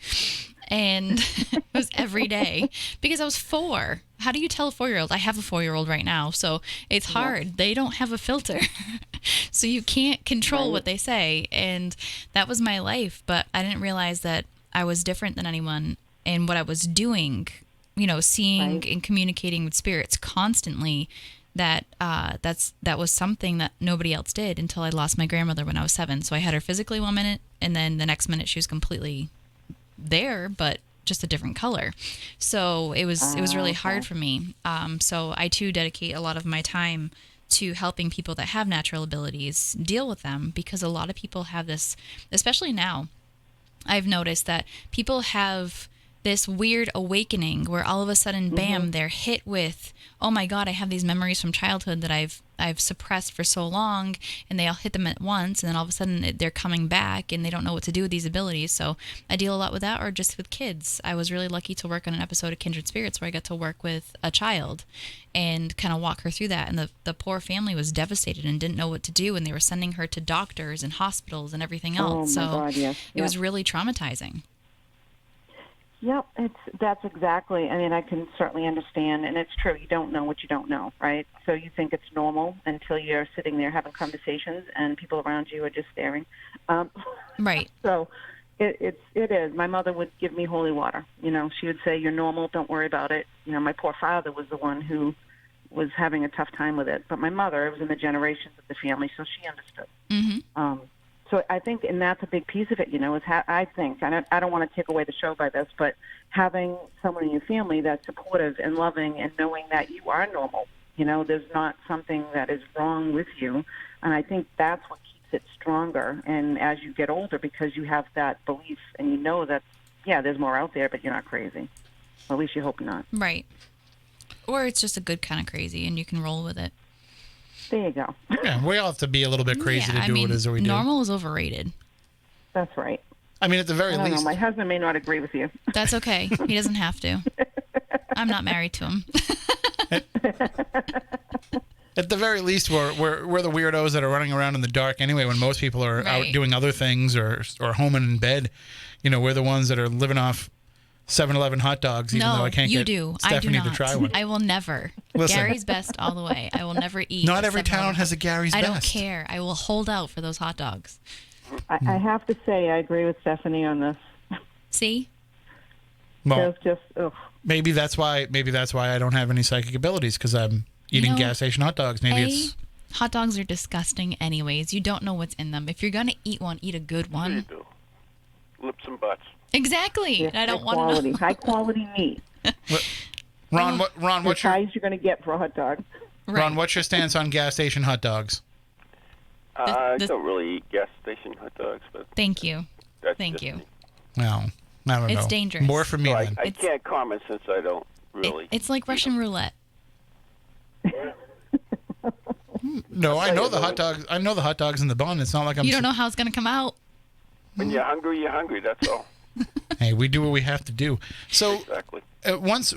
And it was every day because I was 4. How do you tell a 4-year-old? I have a 4-year-old right now, so it's hard. They don't have a filter. So you can't control what they say. And that was my life, but I didn't realize that I was different than anyone. And what I was doing, seeing and communicating with spirits constantly, that was something that nobody else did until I lost my grandmother when I was 7. So I had her physically 1 minute, and then the next minute she was completely there, but just a different color. So it was really hard for me. So I too dedicate a lot of my time to helping people that have natural abilities deal with them, because a lot of people have this, especially now. I've noticed that people have this weird awakening where all of a sudden, bam, they're hit with, oh my God, I have these memories from childhood that I've suppressed for so long, and they all hit them at once, and then all of a sudden they're coming back and they don't know what to do with these abilities. So I deal a lot with that, or just with kids. I was really lucky to work on an episode of Kindred Spirits where I got to work with a child and kind of walk her through that. And the poor family was devastated and didn't know what to do, and they were sending her to doctors and hospitals and everything else. Oh my God, yes. It was really traumatizing. Yep, that's exactly. I mean, I can certainly understand, and it's true. You don't know what you don't know, right? So you think it's normal until you're sitting there having conversations, and people around you are just staring. Right. So it is. My mother would give me holy water. She would say, "You're normal. Don't worry about it." My poor father was the one who was having a tough time with it, but my mother was in the generations of the family, so she understood. Mm-hmm. So I think, and that's a big piece of it, is I think, and I don't want to take away the show by this, but having someone in your family that's supportive and loving and knowing that you are normal, there's not something that is wrong with you. And I think that's what keeps it stronger. And as you get older, because you have that belief and you know that, there's more out there, but you're not crazy. Or at least you hope not. Right. Or it's just a good kind of crazy and you can roll with it. There you go. Yeah, we all have to be a little bit crazy to do what it is that we do. Normal is overrated. That's right. I mean, at the very I don't least. know. My husband may not agree with you. That's okay. He doesn't have to. I'm not married to him. At the very least, we're the weirdos that are running around in the dark anyway when most people are out doing other things or home and in bed. We're the ones that are living off 7-Eleven hot dogs, even though I can't get Stephanie to try one. I will never. Listen. Gary's Best all the way. I will never eat. Not every town has a Gary's Best. I don't care. I will hold out for those hot dogs. I have to say, I agree with Stephanie on this. See? Well, just maybe that's why I don't have any psychic abilities, because I'm eating gas station hot dogs. Maybe hot dogs are disgusting anyways. You don't know what's in them. If you're going to eat one, eat a good one. You do. Lips and butts. Exactly. Yes, I don't want to know. High quality meat. Ron, what's your size you're going to get for a hot dog? Right. Ron, what's your stance on gas station hot dogs? I don't really eat gas station hot dogs, but Thank you. Thank you. Well, I don't know. It's dangerous. More for me, so then. I can't comment since I don't really. It's like Russian roulette. No, I know the hot dogs. I know the hot dogs in the bun. It's not like You don't know how it's going to come out. When you're hungry, you're hungry. That's all. Hey, we do what we have to do. So Exactly. once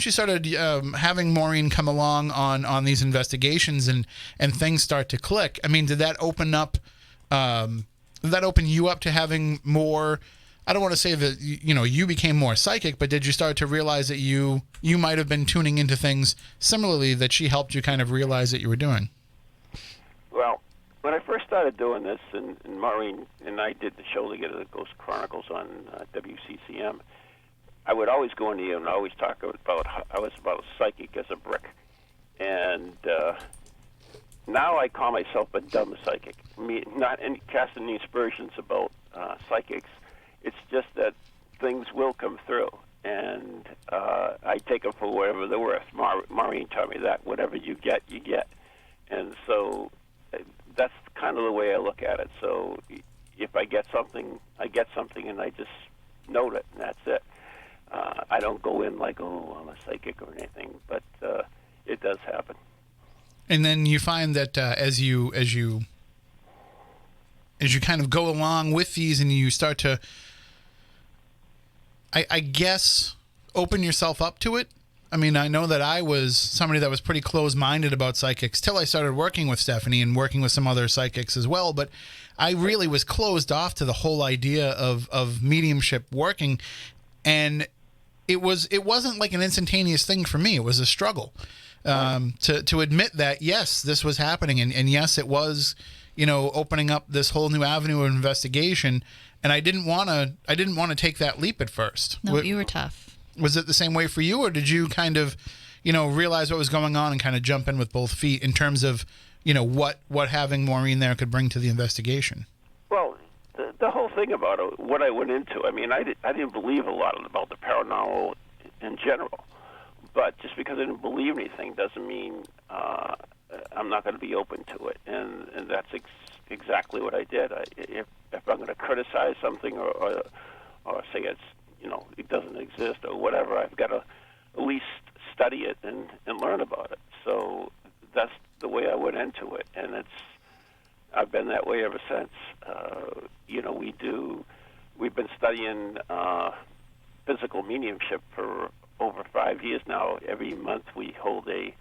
you started having Maureen come along on these investigations and things start to click, I mean, did that open up? Did that open you up to having more? I don't want to say that you became more psychic, but did you start to realize that you might have been tuning into things similarly that she helped you kind of realize that you were doing? Well, when I first started doing this, and Maureen and I did the show together, the Ghost Chronicles on WCCM, I would always go into you and always talk about how I was about as psychic as a brick. And now I call myself a dumb psychic. Not casting any aspersions about psychics. It's just that things will come through, and I take them for whatever they're worth. Maureen taught me that. Whatever you get, you get. And so that's kind of the way I look at it. So if I get something, I get something, and I just note it, and that's it. I don't go in like, oh, I'm a psychic or anything, but it does happen. And then you find that as you kind of go along with these, and you start to, I guess, open yourself up to it. I mean, I know that I was somebody that was pretty close-minded about psychics till I started working with Stephanie and working with some other psychics as well. But I really was closed off to the whole idea of mediumship working, and it wasn't like an instantaneous thing for me. It was a struggle to admit that, yes, this was happening, and yes, it was, opening up this whole new avenue of investigation. And I didn't want to take that leap at first. No, you were tough. Was it the same way for you, or did you kind of, realize what was going on and kind of jump in with both feet in terms of, what having Maureen there could bring to the investigation? Well, the whole thing about it, what I went into, I mean, I didn't believe a lot about the paranormal in general. But just because I didn't believe anything doesn't mean I'm not going to be open to it. And that's exactly what I did. If I'm going to criticize something or say it's, it doesn't exist or whatever, I've got to at least study it and learn about it. So that's the way I went into it. And I've been that way ever since. We've been studying physical mediumship for over 5 years now. Every month we hold a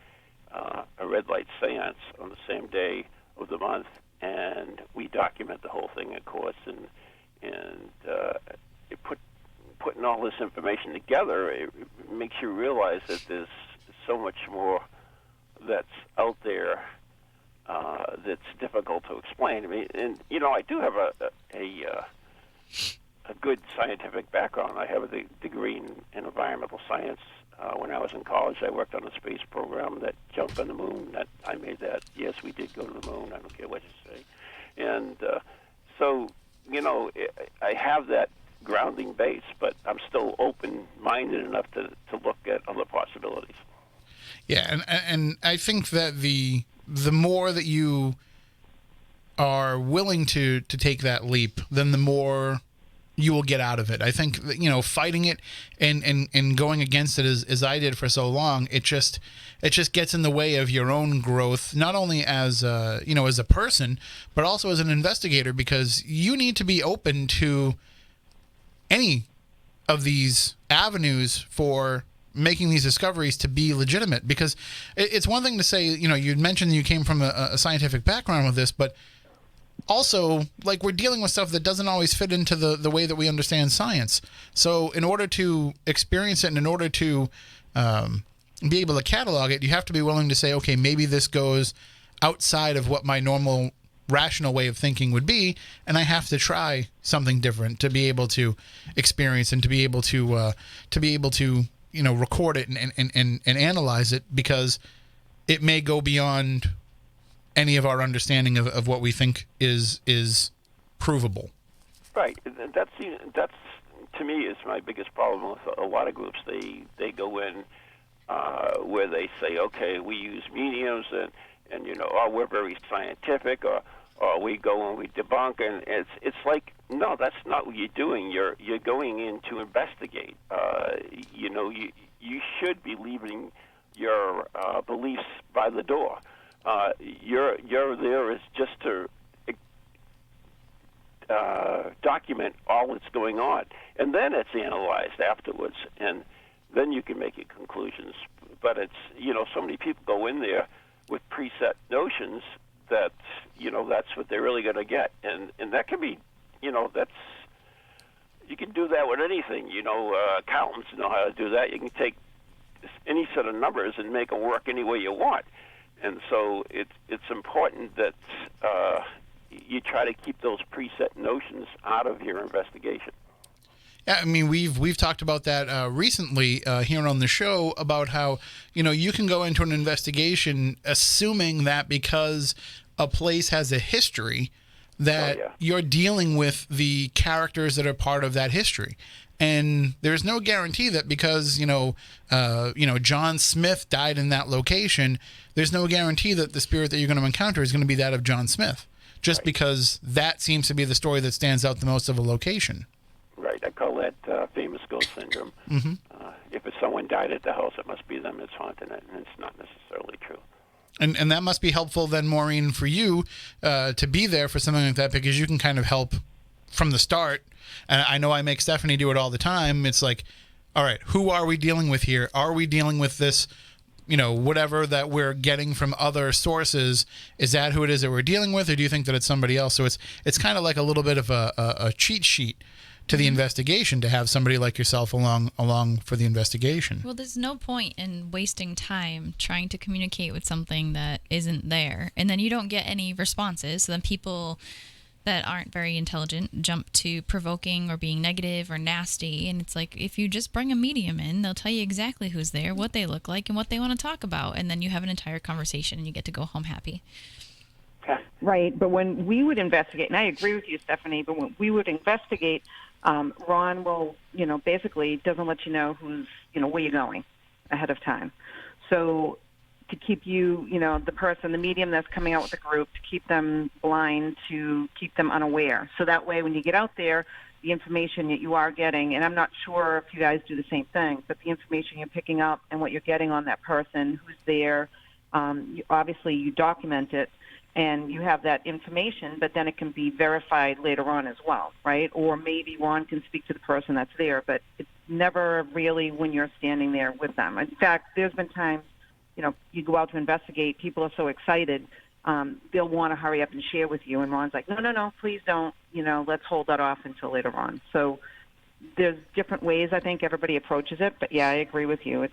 red light seance on the same day of the month, and we document the whole thing, of course, and putting all this information together, it makes you realize that there's so much more that's out there that's difficult to explain. I mean, and I do have a good scientific background. I have a degree in environmental science. When I was in college, I worked on a space program that jumped on the moon. I made that. Yes, we did go to the moon. I don't care what you say. And so, I have that grounding base, but I'm still open-minded enough to look at other possibilities. Yeah, and I think that the more that you are willing to take that leap, then the more you will get out of it. I think that, fighting it and going against it as I did for so long, it just gets in the way of your own growth, not only as as a person, but also as an investigator, because you need to be open to any of these avenues for making these discoveries to be legitimate. Because it's one thing to say, you mentioned you came from a scientific background with this, but also, like, we're dealing with stuff that doesn't always fit into the way that we understand science. So in order to experience it and in order to be able to catalog it, you have to be willing to say, okay, maybe this goes outside of what my normal rational way of thinking would be, and I have to try something different to be able to experience and to be able to record it and analyze it, because it may go beyond any of our understanding of what we think is provable. Right. That's to me is my biggest problem with a lot of groups. They go in where they say, okay, we use mediums and we're very scientific, or we go and we debunk, and it's like, no, that's not what you're doing. You're going in to investigate. You should be leaving your beliefs by the door. You're there is just to document all that's going on, and then it's analyzed afterwards, and then you can make your conclusions. But it's so many people go in there with preset notions that that's what they're really going to get, and that can be that's, you can do that with anything. Accountants know how to do that. You can take any set of numbers and make them work any way you want. And so it's important that you try to keep those preset notions out of your investigation. Yeah, I mean, we've talked about that recently here on the show about how, you can go into an investigation assuming that because a place has a history that you're dealing with the characters that are part of that history. And there's no guarantee that because, John Smith died in that location, there's no guarantee that the spirit that you're going to encounter is going to be that of John Smith, just because that seems to be the story that stands out the most of a location. Right. I call that famous ghost syndrome. Mm-hmm. If it's someone died at the house, it must be them that's haunting it, and it's not necessarily true. And that must be helpful then, Maureen, for you to be there for something like that, because you can kind of help from the start. And I know I make Stephanie do it all the time. It's like, all right, who are we dealing with here? Are we dealing with this, whatever that we're getting from other sources? Is that who it is that we're dealing with, or do you think that it's somebody else? So it's kind of like a little bit of a cheat sheet to the investigation to have somebody like yourself along for the investigation. Well, there's no point in wasting time trying to communicate with something that isn't there, and then you don't get any responses. So then people that aren't very intelligent jump to provoking or being negative or nasty, and it's like, if you just bring a medium in, they'll tell you exactly who's there, what they look like, and what they want to talk about, and then you have an entire conversation and you get to go home happy. Right, but when we would investigate, and I agree with you, Stephanie, but when we would investigate, Ron will, basically doesn't let you know who's, where you're going ahead of time. So to keep you, the person, the medium that's coming out with the group, to keep them blind, to keep them unaware. So that way when you get out there, the information that you are getting, and I'm not sure if you guys do the same thing, but the information you're picking up and what you're getting on that person, who's there, obviously you document it, and you have that information, but then it can be verified later on as well, right? Or maybe Ron can speak to the person that's there, but it's never really when you're standing there with them. In fact, there's been times, you go out to investigate, people are so excited, they'll want to hurry up and share with you, and Ron's like, no, please don't, let's hold that off until later on. So there's different ways I think everybody approaches it, but yeah, I agree with you.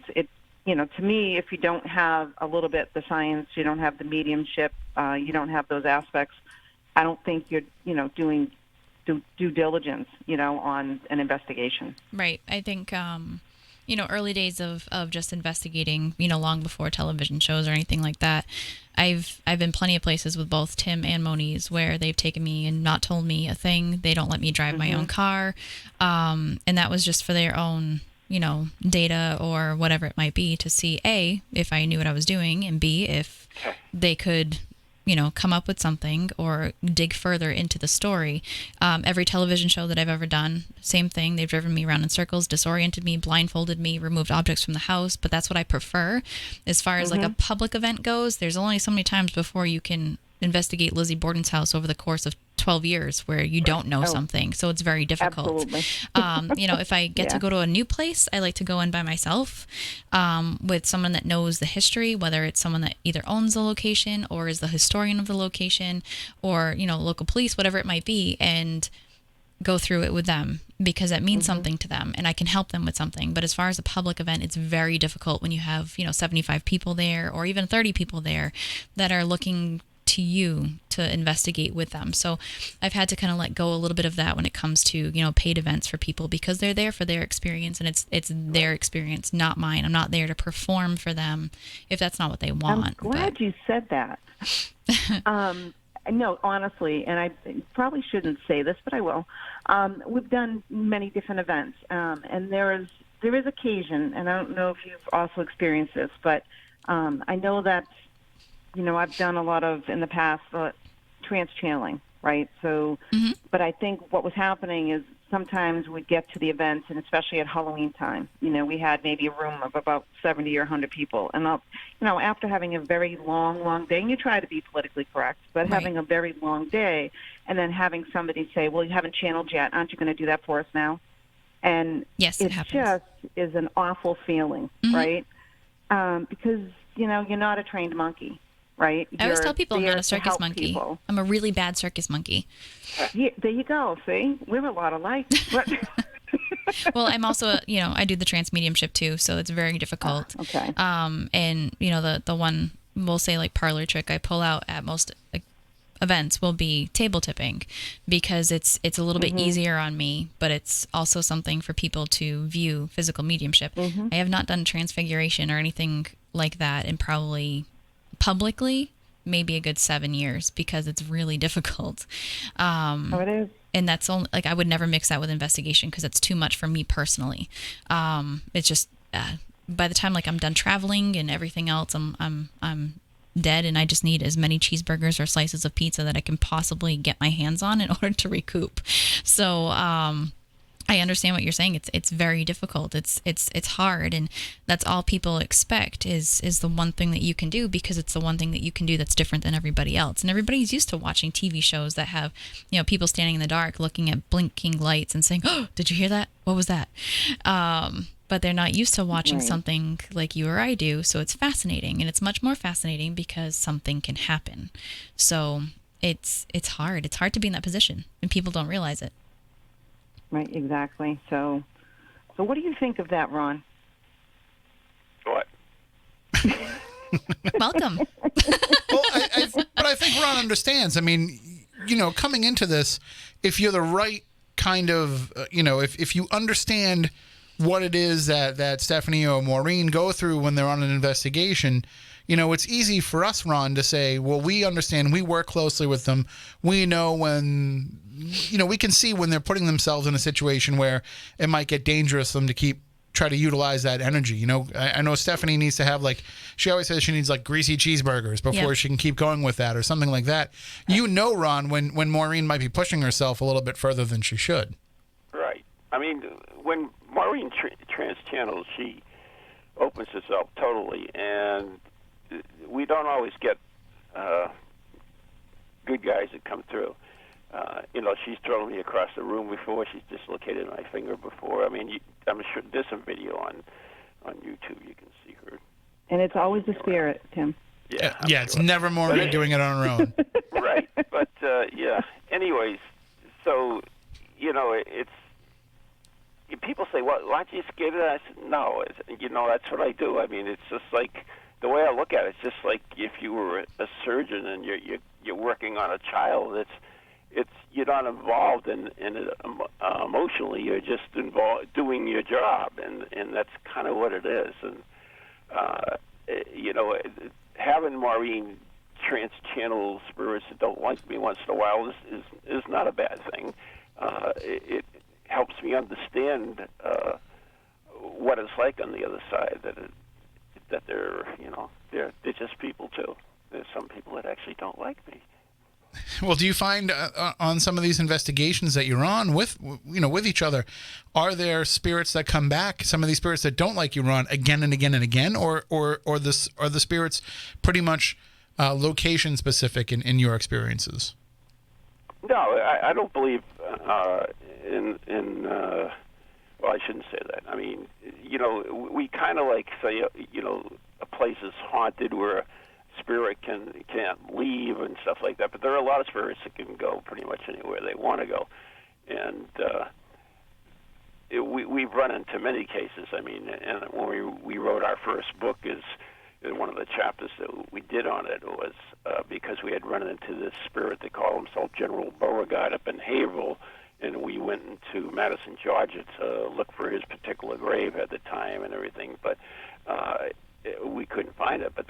To me, if you don't have a little bit the science, you don't have the mediumship, you don't have those aspects, I don't think you're, doing due diligence, on an investigation. Right. I think, early days of just investigating, long before television shows or anything like that, I've been plenty of places with both Tim and Moniz where they've taken me and not told me a thing. They don't let me drive my own car. And that was just for their own data or whatever it might be, to see A, if I knew what I was doing, and B, if they could, come up with something or dig further into the story. Every television show that I've ever done, same thing. They've driven me around in circles, disoriented me, blindfolded me, removed objects from the house, but that's what I prefer. As far as like a public event goes, there's only so many times before you can investigate Lizzie Borden's house over the course of 12 years where you don't know something. So it's very difficult. Absolutely. If I get to go to a new place, I like to go in by myself with someone that knows the history, whether it's someone that either owns the location or is the historian of the location or, local police, whatever it might be, and go through it with them because that means something to them and I can help them with something. But as far as a public event, it's very difficult when you have, 75 people there or even 30 people there that are looking to you to investigate with them. So I've had to kind of let go a little bit of that when it comes to, paid events for people because they're there for their experience and it's their experience, not mine. I'm not there to perform for them if that's not what they want. I'm glad you said that. No, honestly, and I probably shouldn't say this, but I will. We've done many different events, and there is occasion, and I don't know if you've also experienced this, but I know that I've done a lot of, in the past, trans-channeling, right? So, but I think what was happening is sometimes we'd get to the events, and especially at Halloween time, we had maybe a room of about 70 or 100 people. And, after having a very long day, and you try to be politically correct, but having a very long day, and then having somebody say, well, you haven't channeled yet. Aren't you going to do that for us now? And yes, it happens. Just is an awful feeling, right? Because, you're not a trained monkey. Right? I always tell people I'm not a circus monkey. People. I'm a really bad circus monkey. Yeah, there you go. See, we're a lot alike. Well, I'm also, I do the trance mediumship too, so it's very difficult. Okay. And the one, we'll say like parlor trick I pull out at most events will be table tipping, because it's a little bit easier on me, but it's also something for people to view physical mediumship. I have not done transfiguration or anything like that in probably publicly maybe a good 7 years, because it's really difficult. It is. And that's only, like, I would never mix that with investigation because it's too much for me personally. It's just by the time, like, I'm done traveling and everything else, I'm dead, and I just need as many cheeseburgers or slices of pizza that I can possibly get my hands on in order to recoup. So I understand what you're saying. It's very difficult. It's hard, and that's all people expect is the one thing that you can do, because it's the one thing that you can do that's different than everybody else. And everybody's used to watching TV shows that have, people standing in the dark looking at blinking lights and saying, "Oh, did you hear that? What was that?" But they're not used to watching something like you or I do. So it's fascinating, and it's much more fascinating because something can happen. So it's hard. It's hard to be in that position, and people don't realize it. Right, exactly. So what do you think of that, Ron? What? Welcome. Well, but I think Ron understands. I mean, coming into this, if you're the right kind of, if you understand what it is that Stephanie or Maureen go through when they're on an investigation, it's easy for us, Ron, to say, well, we understand, we work closely with them. We know when, we can see when they're putting themselves in a situation where it might get dangerous for them to try to utilize that energy. I know Stephanie needs to have, like, she always says she needs, like, greasy cheeseburgers before she can keep going with that or something like that. Ron, when Maureen might be pushing herself a little bit further than she should. Right. I mean, when Maureen trans-channels, she opens herself totally, and we don't always get good guys that come through. She's thrown me across the room before. She's dislocated my finger before. I mean, I'm sure there's some video on YouTube. You can see her. And it's always the spirit, Tim. Yeah, it's never Maureen doing it on her own. Right. But, anyways, so, it's... People say, well, aren't you scared of that? I said, no. That's what I do. I mean, it's just like... The way I look at it, it's just like if you were a surgeon and you're working on a child. It's you're not involved in it emotionally. You're just involved doing your job, and that's kind of what it is. And having Maureen trans-channel spirits that don't like me once in a while is not a bad thing. It helps me understand what it's like on the other side. That they're just people too. There's some people that actually don't like me. Well, do you find on some of these investigations that you're on with each other, are there spirits that come back? Some of these spirits that don't like you, Ron, again and again and again, or are the spirits pretty much location specific in your experiences? No, I don't believe in. Well, I shouldn't say that. I mean, we kind of like say, a place is haunted where a spirit can't leave and stuff like that. But there are a lot of spirits that can go pretty much anywhere they want to go, and we've run into many cases. I mean, and when we wrote our first book, is one of the chapters that we did on it was because we had run into this spirit that called himself General Beauregard up in Haverhill. And we went into Madison, Georgia to look for his particular grave at the time and everything, but we couldn't find it. But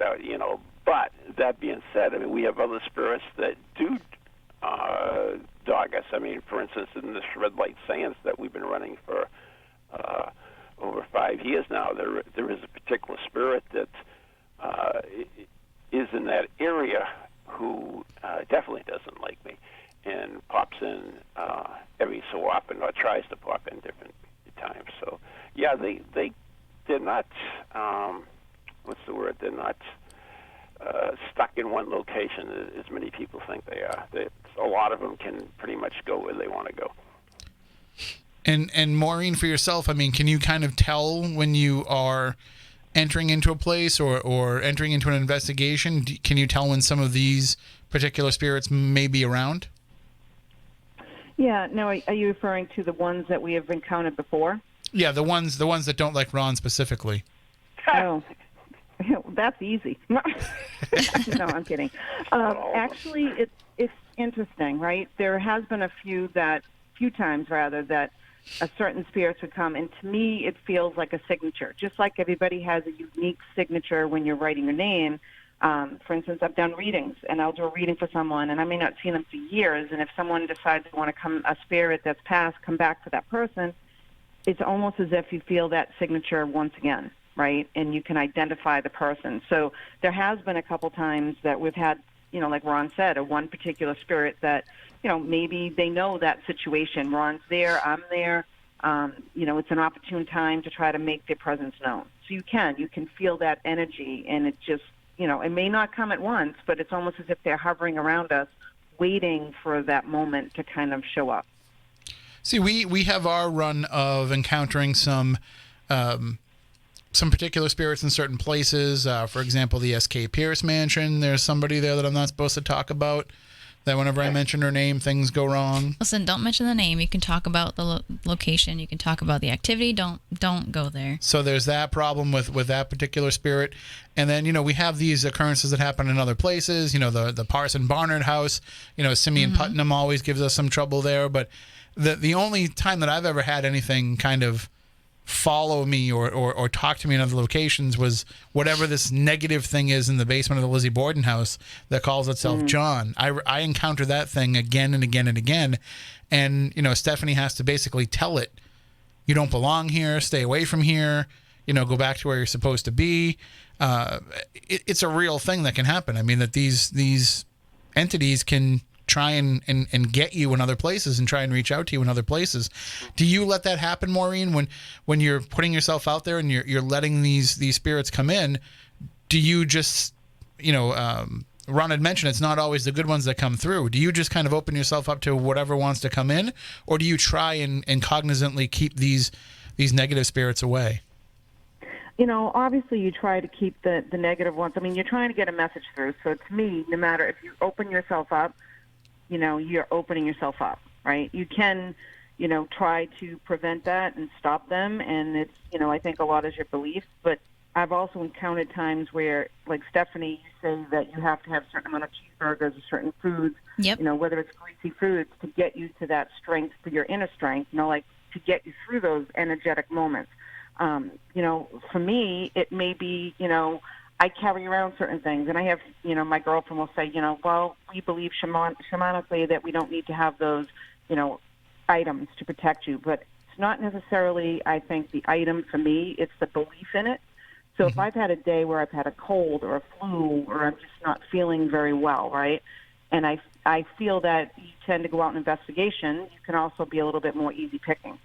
that being said, I mean, we have other spirits that do dog us. I mean, for instance, in this red light seance that we've been running for over 5 years now, there is a particular spirit that is in that area who definitely doesn't like me. And pops in every so often, or tries to pop in different times. So, yeah, they're not. What's the word? They're not stuck in one location as many people think they are. A lot of them can pretty much go where they want to go. And Maureen, for yourself, I mean, can you kind of tell when you are entering into a place or entering into an investigation? Can you tell when some of these particular spirits may be around? Yeah. Now, are you referring to the ones that we have encountered before? Yeah, the ones that don't like Ron specifically. Oh. That's easy. No, I'm kidding. Actually, it's interesting, right? There has been a few times rather, that a certain spirits would come, and to me, it feels like a signature. Just like everybody has a unique signature when you're writing your name. For instance, I've done readings, and I'll do a reading for someone, and I may not see them for years, and if someone decides they want to come, a spirit that's passed, come back for that person, it's almost as if you feel that signature once again, right? And you can identify the person. So there has been a couple times that we've had, like Ron said, a one particular spirit that, maybe they know that situation. Ron's there, I'm there. It's an opportune time to try to make their presence known. So you can feel that energy, and it just, it may not come at once, but it's almost as if they're hovering around us, waiting for that moment to kind of show up. See, we have our run of encountering some particular spirits in certain places. For example, the S.K. Pierce Mansion. There's somebody there that I'm not supposed to talk about. That whenever I mention her name, things go wrong. Listen, don't mention the name. You can talk about the location. You can talk about the activity. Don't go there. So there's that problem with that particular spirit. And then, we have these occurrences that happen in other places. The Parson Barnard house. Simeon Putnam always gives us some trouble there. But the only time that I've ever had anything kind of follow me or talk to me in other locations was whatever this negative thing is in the basement of the Lizzie Borden house that calls itself John. I encounter that thing again and again and again, and Stephanie has to basically tell it, you don't belong here, stay away from here, go back to where you're supposed to be. It's a real thing that can happen. I mean, that these entities can try and get you in other places and try and reach out to you in other places. Do you let that happen, Maureen, when you're putting yourself out there and you're letting these spirits come in? Do you just, Ron had mentioned it's not always the good ones that come through. Do you just kind of open yourself up to whatever wants to come in, or do you try and cognizantly keep these negative spirits away? Obviously you try to keep the negative ones. I mean, you're trying to get a message through. So to me, no matter if you open yourself up, you're opening yourself up, right? You can, try to prevent that and stop them. And it's, I think a lot is your belief. But I've also encountered times where, like Stephanie, you say that you have to have a certain amount of cheeseburgers or certain foods, whether it's greasy foods, to get you to that strength, for your inner strength, like to get you through those energetic moments. For me, it may be, I carry around certain things, and I have, my girlfriend will say, well, we believe shamanically that we don't need to have those, items to protect you. But it's not necessarily, I think, the item for me. It's the belief in it. So if I've had a day where I've had a cold or a flu, or I'm just not feeling very well, right, and I feel that you tend to go out on investigation, you can also be a little bit more easy picking.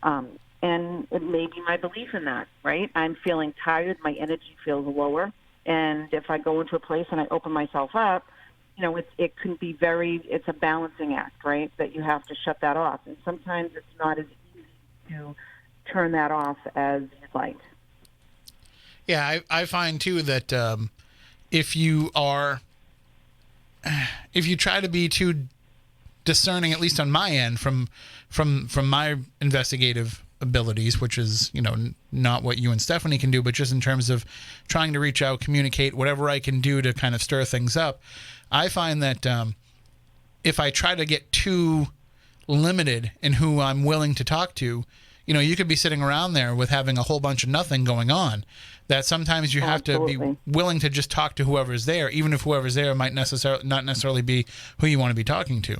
And it may be my belief in that, right? I'm feeling tired. My energy feels lower. And if I go into a place and I open myself up, it can be it's a balancing act, right? That you have to shut that off. And sometimes it's not as easy to turn that off as you'd like. Yeah, I find, too, that if you try to be too discerning, at least on my end, from my investigative abilities, which is, not what you and Stephanie can do, but just in terms of trying to reach out, communicate, whatever I can do to kind of stir things up. I find that if I try to get too limited in who I'm willing to talk to, you could be sitting around there with having a whole bunch of nothing going on, that sometimes you have to be willing to just talk to whoever's there, even if whoever's there might not necessarily be who you want to be talking to.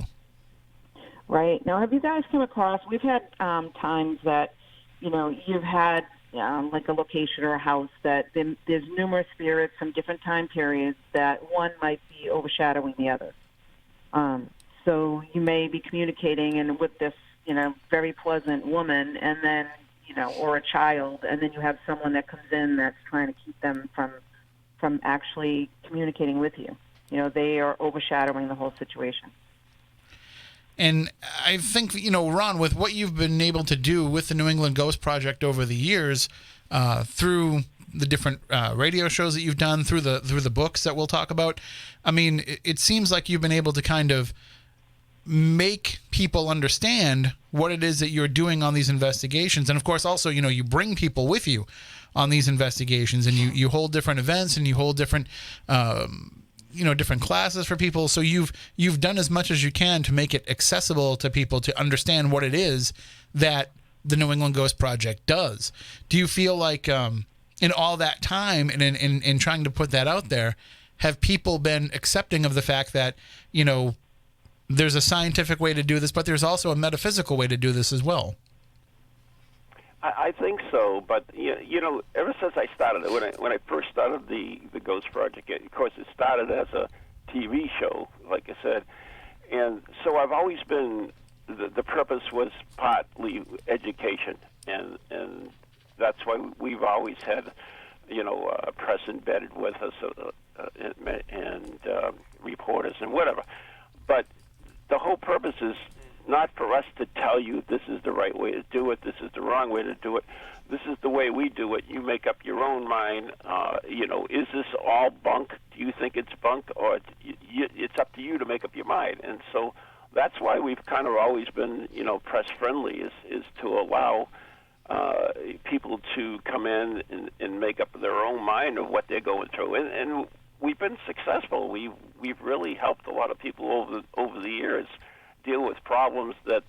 Right. Now, have you guys come across, we've had times that, you've had like a location or a house that there's numerous spirits from different time periods that one might be overshadowing the other. So you may be communicating and with this, very pleasant woman, and then, or a child, and then you have someone that comes in that's trying to keep them from actually communicating with you. They are overshadowing the whole situation. And I think, Ron, with what you've been able to do with the New England Ghost Project over the years, through the different radio shows that you've done, through the books that we'll talk about, I mean, it seems like you've been able to kind of make people understand what it is that you're doing on these investigations. And of course, also, you bring people with you on these investigations, and you hold different events, and you hold different, different classes for people. So you've done as much as you can to make it accessible to people to understand what it is that the New England Ghost Project does. Do you feel like in all that time and in trying to put that out there, have people been accepting of the fact that, there's a scientific way to do this, but there's also a metaphysical way to do this as well? I think so, but ever since I started it, when I first started the Ghost Project, of course it started as a TV show, like I said, and so I've always been, the purpose was partly education, and that's why we've always had, a press embedded with us, and reporters and whatever, but the whole purpose is not for us to tell you this is the right way to do it, this is the wrong way to do it. This is the way we do it. You make up your own mind. Is this all bunk? Do you think it's bunk? Or it's up to you to make up your mind. And so that's why we've kind of always been, press friendly, is to allow people to come in and make up their own mind of what they're going through. And we've been successful. We've really helped a lot of people over the years deal with problems that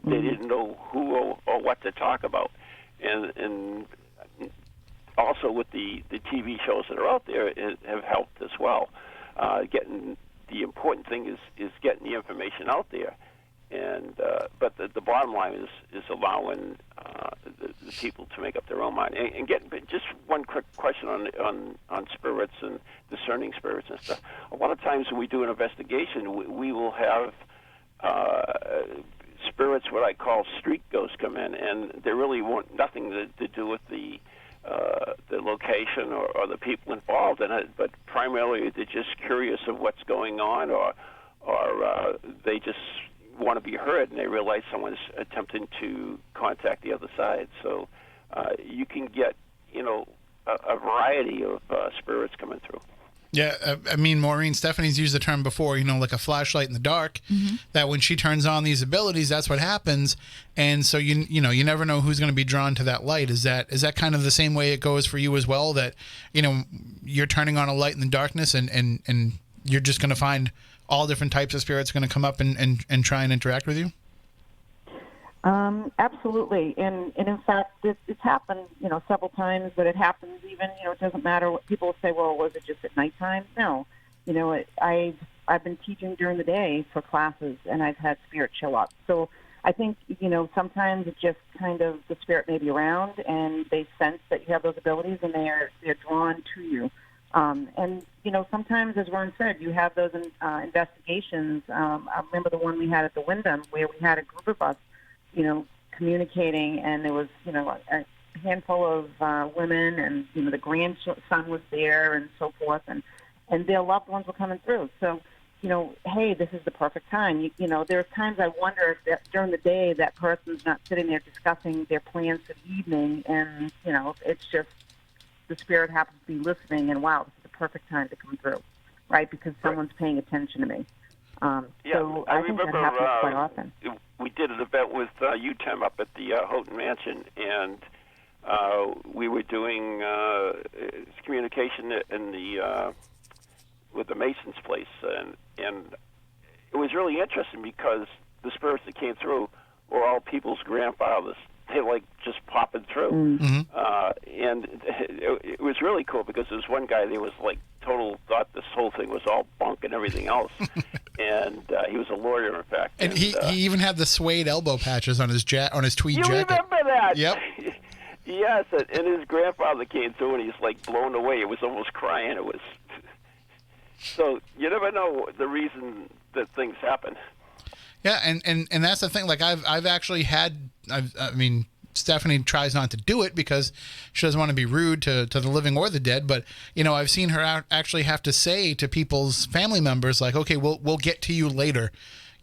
they didn't know who or what to talk about, and also with the TV shows that are out there have helped as well. Getting the important thing is getting the information out there, and but the bottom line is allowing the people to make up their own mind. And getting just one quick question on spirits and discerning spirits and stuff. A lot of times when we do an investigation, we will have spirits, what I call street ghosts, come in, and they really want nothing to do with the location or the people involved in it, but primarily they're just curious of what's going on, or they just want to be heard, and they realize someone's attempting to contact the other side. So you can get, a variety of spirits coming through. Yeah, I mean, Maureen, Stephanie's used the term before, like a flashlight in the dark, that when she turns on these abilities, that's what happens. And so, you never know who's going to be drawn to that light. Is that kind of the same way it goes for you as well, that, you're turning on a light in the darkness and you're just going to find all different types of spirits going to come up and try and interact with you? Absolutely. And in fact, it's happened, several times, but it happens even, it doesn't matter what people say, well, was it just at nighttime? No. I've been teaching during the day for classes, and I've had spirit show up. So I think, sometimes it's just kind of the spirit may be around, and they sense that you have those abilities, and they're drawn to you. And sometimes, as Ron said, you have those investigations. I remember the one we had at the Wyndham, where we had a group of us, communicating, and there was, a handful of women, and, the grandson was there and so forth, and their loved ones were coming through. So, hey, this is the perfect time. There's times I wonder if during the day that person's not sitting there discussing their plans for the evening, and, it's just the spirit happens to be listening, and wow, this is the perfect time to come through, right? Because someone's paying attention to me. So I think that happens quite often. We did an event with UTEM up at the Houghton Mansion, and we were doing communication in the with the Mason's place, and it was really interesting because the spirits that came through were all people's grandfathers. They just popping through, and it was really cool because there was one guy there was thought this whole thing was all bunk and everything else, and he was a lawyer, in fact. And he even had the suede elbow patches on his tweed jacket. You remember that? Yep. Yes, and his grandfather came through, and he's blown away. It was almost crying. It was so you never know the reason that things happen. Yeah, and that's the thing. I've actually had. I mean, Stephanie tries not to do it because she doesn't want to be rude to the living or the dead. But I've seen her actually have to say to people's family members, okay, we'll get to you later.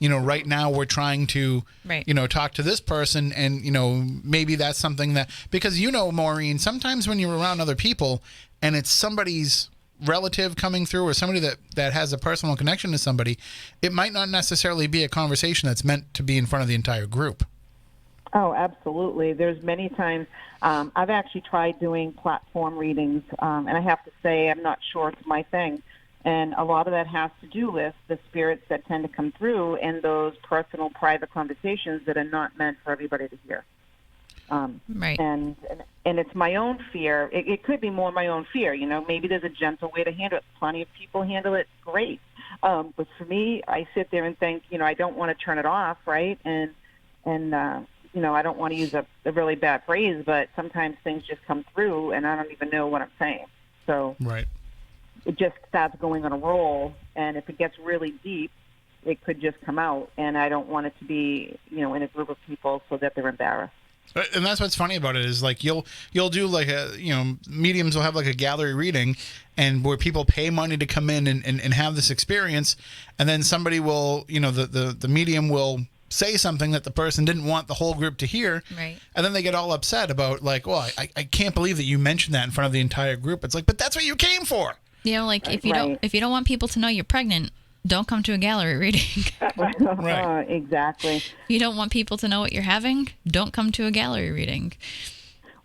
Right now we're trying to, talk to this person, and maybe that's something that, because Maureen, sometimes when you're around other people and it's somebody's relative coming through or somebody that has a personal connection to somebody, it might not necessarily be a conversation that's meant to be in front of the entire group. Oh, absolutely. There's many times I've actually tried doing platform readings, and I have to say I'm not sure it's my thing. And a lot of that has to do with the spirits that tend to come through and those personal, private conversations that are not meant for everybody to hear. Right. And it's my own fear. It could be more my own fear. Maybe there's a gentle way to handle it. Plenty of people handle it great. But for me, I sit there and think, I don't want to turn it off, right? And I don't want to use a really bad phrase, but sometimes things just come through, and I don't even know what I'm saying. So right. It just starts going on a roll, and if it gets really deep, it could just come out, and I don't want it to be, in a group of people so that they're embarrassed. And that's what's funny about it is like you'll do like mediums will have like a gallery reading and where people pay money to come in and have this experience, and then somebody will, the medium will say something that the person didn't want the whole group to hear. Right. And then they get all upset about like, well, I can't believe that you mentioned that in front of the entire group. It's like, but that's what you came for. Like if you don't want people to know you're pregnant, don't come to a gallery reading. Right. Exactly. If you don't want people to know what you're having, don't come to a gallery reading.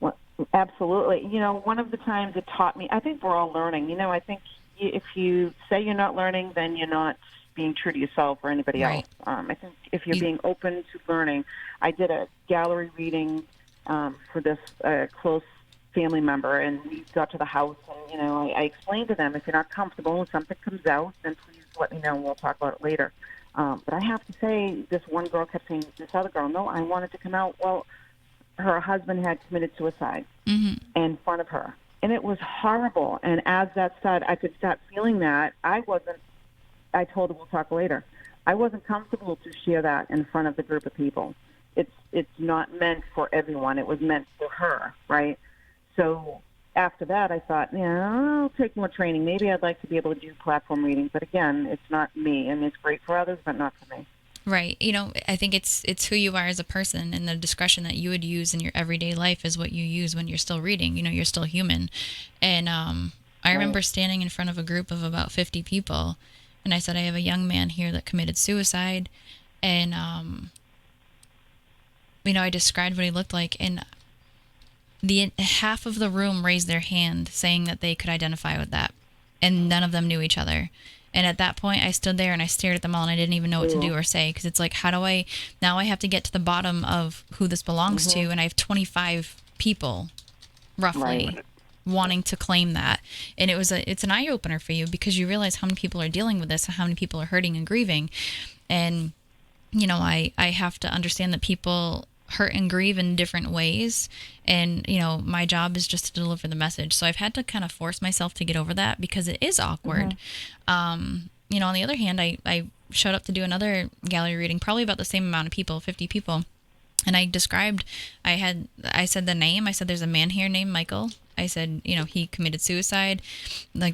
Well, absolutely. One of the times it taught me, I think we're all learning. I think if you say you're not learning, then you're not being true to yourself or anybody else. I think if you're being open to learning, I did a gallery reading for this close family member, and we got to the house, and I explained to them, if you're not comfortable and something comes out, then please let me know and we'll talk about it later. But I have to say, this one girl kept saying to this other girl, no, I want it to come out. Well, her husband had committed suicide in front of her, and it was horrible. And as that started, I could start feeling that. I told her we'll talk later. I wasn't comfortable to share that in front of the group of people. It's not meant for everyone. It was meant for her, right? So after that, I thought, I'll take more training. Maybe I'd like to be able to do platform reading. But again, it's not me. I mean, it's great for others, but not for me. Right. I think it's who you are as a person, and the discretion that you would use in your everyday life is what you use when you're still reading. You're still human. And I remember standing in front of a group of about 50 people, and I said, I have a young man here that committed suicide. And, I described what he looked like, and the half of the room raised their hand saying that they could identify with that, and none of them knew each other. And at that point, I stood there and I stared at them all, and I didn't even know what to do or say, because it's like, I have to get to the bottom of who this belongs to, and I have 25 people, roughly, wanting to claim that. And it's an eye-opener for you, because you realize how many people are dealing with this and how many people are hurting and grieving. And, I have to understand that people hurt and grieve in different ways, and my job is just to deliver the message. So I've had to kind of force myself to get over that, because it is awkward. On the other hand, I showed up to do another gallery reading, probably about the same amount of people, 50 people, and I said the name. I said, there's a man here named Michael. I said, he committed suicide,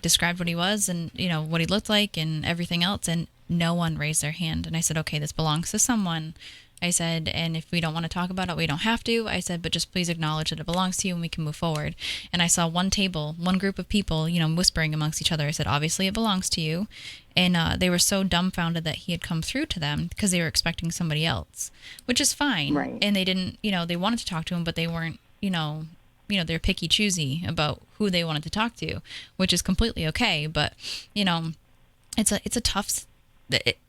described what he was and what he looked like and everything else, and no one raised their hand. And I said, okay, this belongs to someone. I said, and if we don't want to talk about it, we don't have to. I said, but just please acknowledge that it belongs to you and we can move forward. And I saw one group of people, whispering amongst each other. I said, obviously it belongs to you. And they were so dumbfounded that he had come through to them, because they were expecting somebody else, which is fine. Right. And they didn't, they wanted to talk to him, but they weren't, they're picky choosy about who they wanted to talk to, which is completely okay. But, it's a tough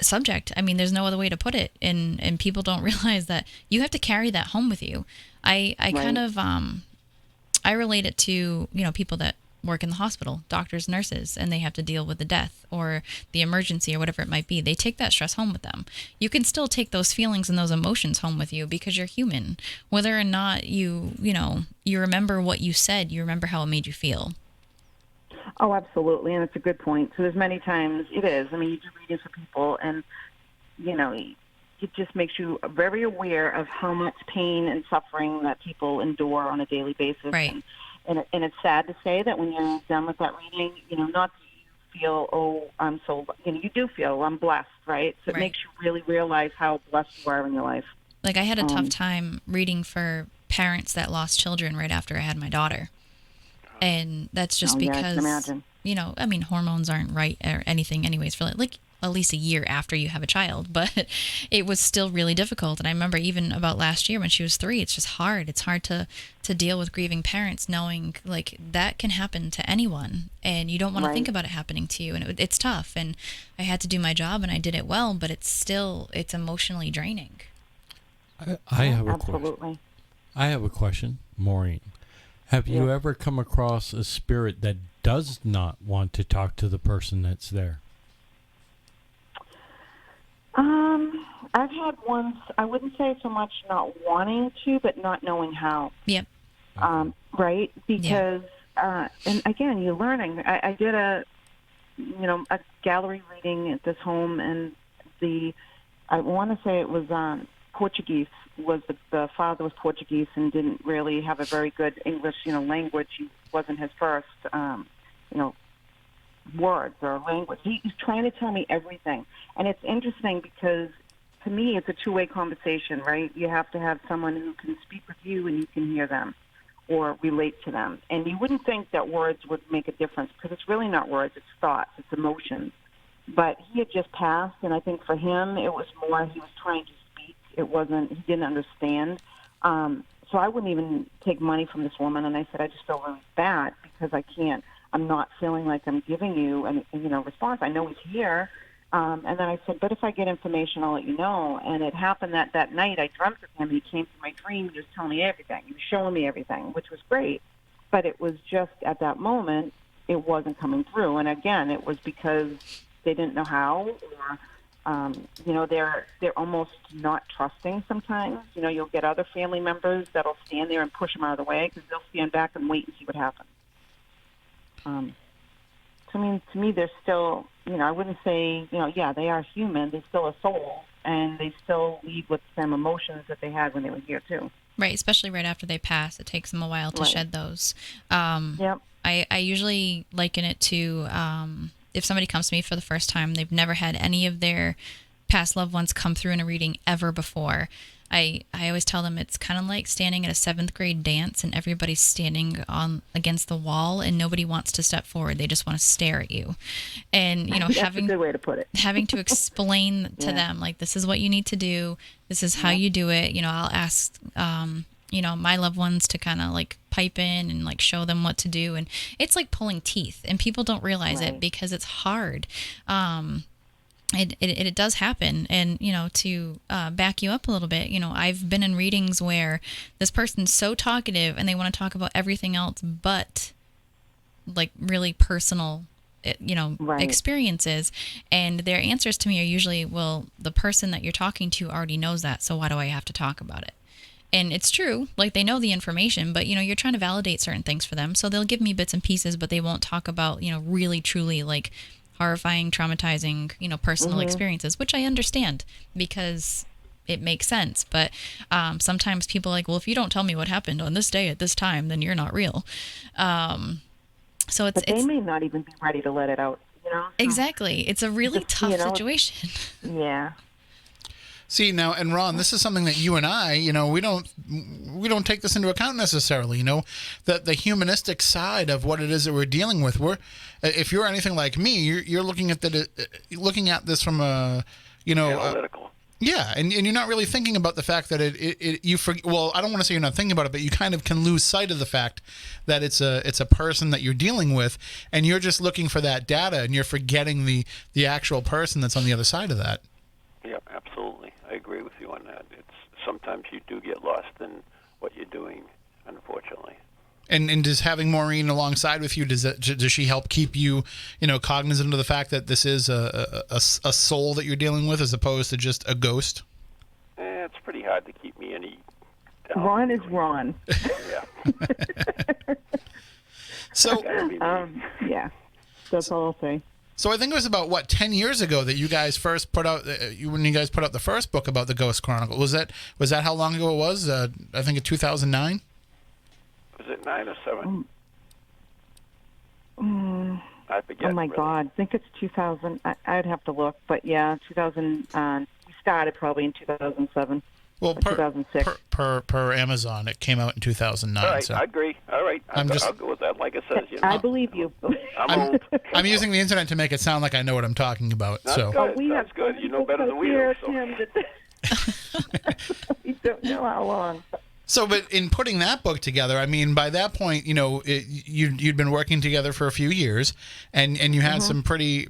subject. I mean, there's no other way to put it, and people don't realize that you have to carry that home with you. I kind of I relate it to people that work in the hospital, doctors, nurses, and they have to deal with the death or the emergency or whatever it might be. They take that stress home with them. You can still take those feelings and those emotions home with you, because you're human. Whether or not you remember what you said, you remember how it made you feel. Oh, absolutely, and it's a good point. So there's many times it is. I mean, you do readings for people, and, it just makes you very aware of how much pain and suffering that people endure on a daily basis. Right. And it's sad to say that when you're done with that reading, not that you feel, I'm so, you do feel I'm blessed, right? So it makes you really realize how blessed you are in your life. I had a tough time reading for parents that lost children right after I had my daughter. And that's just because I mean, hormones aren't right or anything anyways for like at least a year after you have a child, but it was still really difficult. And I remember even about last year when she was 3, it's just hard. It's hard to deal with grieving parents, knowing like that can happen to anyone and you don't want to think about it happening to you. And it's tough. And I had to do my job and I did it well, but it's emotionally draining. I have a Absolutely. question. I have a question, Maureen. Have you ever come across a spirit that does not want to talk to the person that's there? I've had ones, I wouldn't say so much not wanting to, but not knowing how. Yep. Right? Because, and again, you're learning. I did a gallery reading at this home, and I want to say it was Portuguese. The father was Portuguese and didn't really have a very good English, language. He wasn't his first, words or language. He's trying to tell me everything. And it's interesting because, to me, it's a two-way conversation, right? You have to have someone who can speak with you and you can hear them or relate to them. And you wouldn't think that words would make a difference because it's really not words, it's thoughts, it's emotions. But he had just passed, and I think for him it was more he was trying to speak. He didn't understand. So I wouldn't even take money from this woman, and I said, I just feel really bad because I'm not feeling like I'm giving you a response. I know he's here. And then I said, but if I get information, I'll let you know. And it happened that night I dreamt of him. He came to my dream. He was telling me everything. He was showing me everything, which was great. But it was just at that moment, it wasn't coming through. And again, it was because they didn't know how, or they're almost not trusting sometimes. You'll get other family members that'll stand there and push them out of the way because they'll stand back and wait and see what happens. To me, they're still, I wouldn't say, they are human. They're still a soul, and they still leave with some emotions that they had when they were here, too. Right, especially right after they pass. It takes them a while to shed those. Yep. I usually liken it to if somebody comes to me for the first time, they've never had any of their past loved ones come through in a reading ever before. I always tell them it's kind of like standing at a 7th grade dance and everybody's standing against the wall and nobody wants to step forward. They just want to stare at you. And, That's a good way to put it. Having to explain to them, like, this is what you need to do. This is how you do it. I'll ask, my loved ones to kind of like pipe in and like show them what to do. And it's like pulling teeth and people don't realize it because it's hard. It does happen. And, to back you up a little bit, I've been in readings where this person's so talkative and they want to talk about everything else but like really personal, experiences. And their answers to me are usually, well, the person that you're talking to already knows that. So why do I have to talk about it? And it's true, like they know the information, but, you're trying to validate certain things for them. So they'll give me bits and pieces, but they won't talk about, really, truly like horrifying, traumatizing, personal experiences, which I understand because it makes sense. But sometimes people are like, well, if you don't tell me what happened on this day at this time, then you're not real. So but they may not even be ready to let it out. Exactly. It's a really tough situation. Yeah. See now, and Ron, this is something that you and I, we don't take this into account necessarily. That the humanistic side of what it is that we're dealing with. If you're anything like me, you're looking at this from a, analytical. Yeah, and you're not really thinking about the fact that well, I don't want to say you're not thinking about it, but you kind of can lose sight of the fact that it's a person that you're dealing with, and you're just looking for that data, and you're forgetting the actual person that's on the other side of that. Yeah, absolutely. I agree with you on that. Sometimes you do get lost in what you're doing, unfortunately. And does having Maureen alongside with you, does she help keep you, cognizant of the fact that this is a soul that you're dealing with as opposed to just a ghost? It's pretty hard to keep me any down. Ron is Ron. Yeah. So, yeah, that's all I'll say. So I think it was about 10 years ago that you guys first put out when you guys put out the first book about the Ghost Chronicle. Was that how long ago it was? I think in 2009. Was it 9 or 7? I forget. Oh my really. God! I think it's 2000. I'd have to look, but yeah, 2000. We started probably in 2007. Well, or 2006. per Amazon, it came out in 2009. All right, So I agree. All right, I'm just- I'll go with that. Like I said, you know, I believe you. I'm old. I'm using the internet to make it sound like I know what I'm talking about. That's So good. we That's have good. You know better than we do. So. Tim, we don't know how long. So, but in putting that book together, I mean, by that point, you know, you'd been working together for a few years, and you had some pretty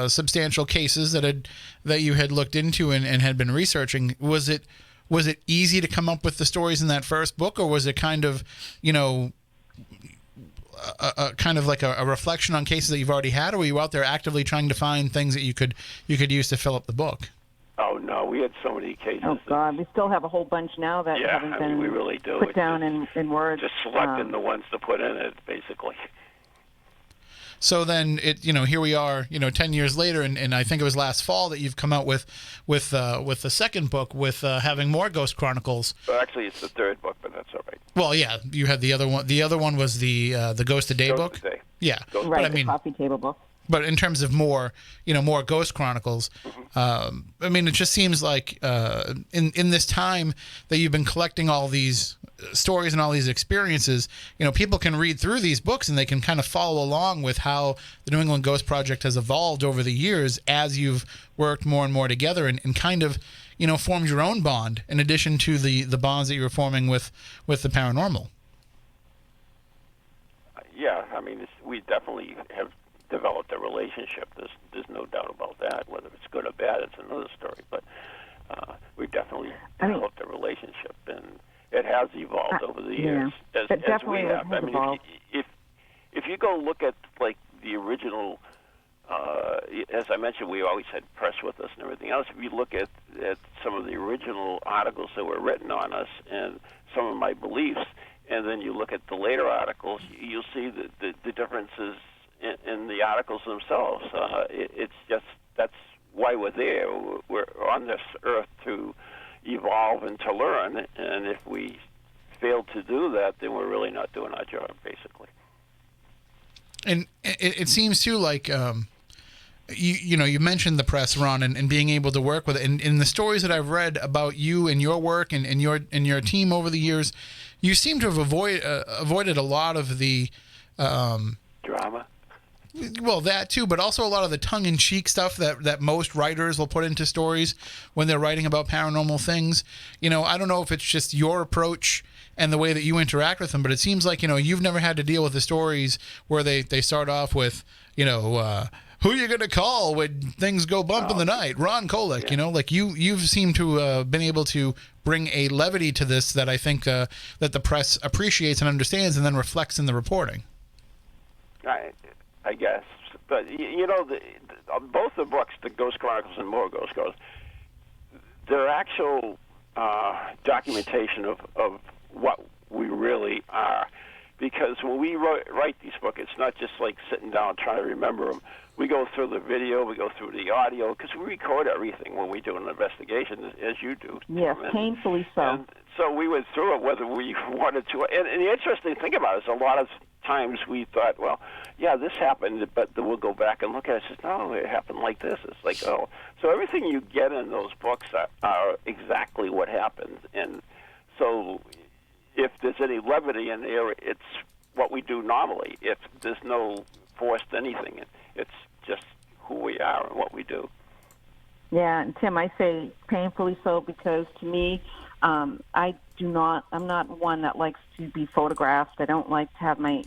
substantial cases that you had looked into and had been researching. Was it easy to come up with the stories in that first book, or was it kind of, you know, a kind of like a reflection on cases that you've already had, or were you out there actively trying to find things that you could use to fill up the book? Oh no, we had so many cases. Oh God, we still have a whole bunch now that Yeah, haven't I been mean, we really do. put It's down just- in words. Just selecting the ones to put in it, basically. So then here we are, 10 years later, and I think it was last fall that you've come out with the second book with having more Ghost Chronicles. Well, actually, it's the third book, but that's all right. Well, yeah, you had the other one. The other one was the Ghost a Day Ghost book. a Day. Yeah, Ghost Right, but I the mean, coffee table book. but in terms of more Ghost Chronicles, I mean, it just seems like in this time that you've been collecting all these stories and all these experiences, people can read through these books and they can kind of follow along with how the New England Ghost Project has evolved over the years as you've worked more and more together and kind of, formed your own bond in addition to the bonds that you were forming with the paranormal. Yeah, I mean, we definitely have developed a relationship. There's no doubt about that. Whether it's good or bad, it's another story. But we've definitely developed a relationship, and it has evolved over the years. It As definitely we have. has I mean, evolved. if you go look at like the original, as I mentioned, we always had press with us and everything else. If you look at some of the original articles that were written on us and some of my beliefs, and then you look at the later articles, you'll see the differences in the articles themselves. It's just that's why we're there. We're on this earth to evolve and to learn, and if we fail to do that, then we're really not doing our job, basically. And it seems too like you mentioned the press, Ron, and being able to work with it. And in the stories that I've read about you and your work and your team over the years, you seem to have avoided a lot of the Drama. Well, that too, but also a lot of the tongue-in-cheek stuff that most writers will put into stories when they're writing about paranormal things. I don't know if it's just your approach and the way that you interact with them, but it seems like, you've never had to deal with the stories where they start off with, who are you going to call when things go bump in the night? Ron Kolek, like you've seemed to been able to bring a levity to this that I think that the press appreciates and understands and then reflects in the reporting. I guess. But, both the books, the Ghost Chronicles and More Ghost Chronicles, they're actual documentation of what we really are. Because when we write these books, it's not just like sitting down and trying to remember them. We go through the video, we go through the audio, because we record everything when we do an investigation, as you do. Yes, painfully so. And so we went through it whether we wanted to. And the interesting thing about it is a lot of times we thought, well, yeah, this happened, but then we'll go back and look at it and say, no, it happened like this. It's like, oh. So everything you get in those books are exactly what happened. And so if there's any levity in there, it's what we do normally. If there's no forced anything, it's just who we are and what we do. Yeah, and Tim, I say painfully so because to me, I'm not one that likes to be photographed. I don't like to have my,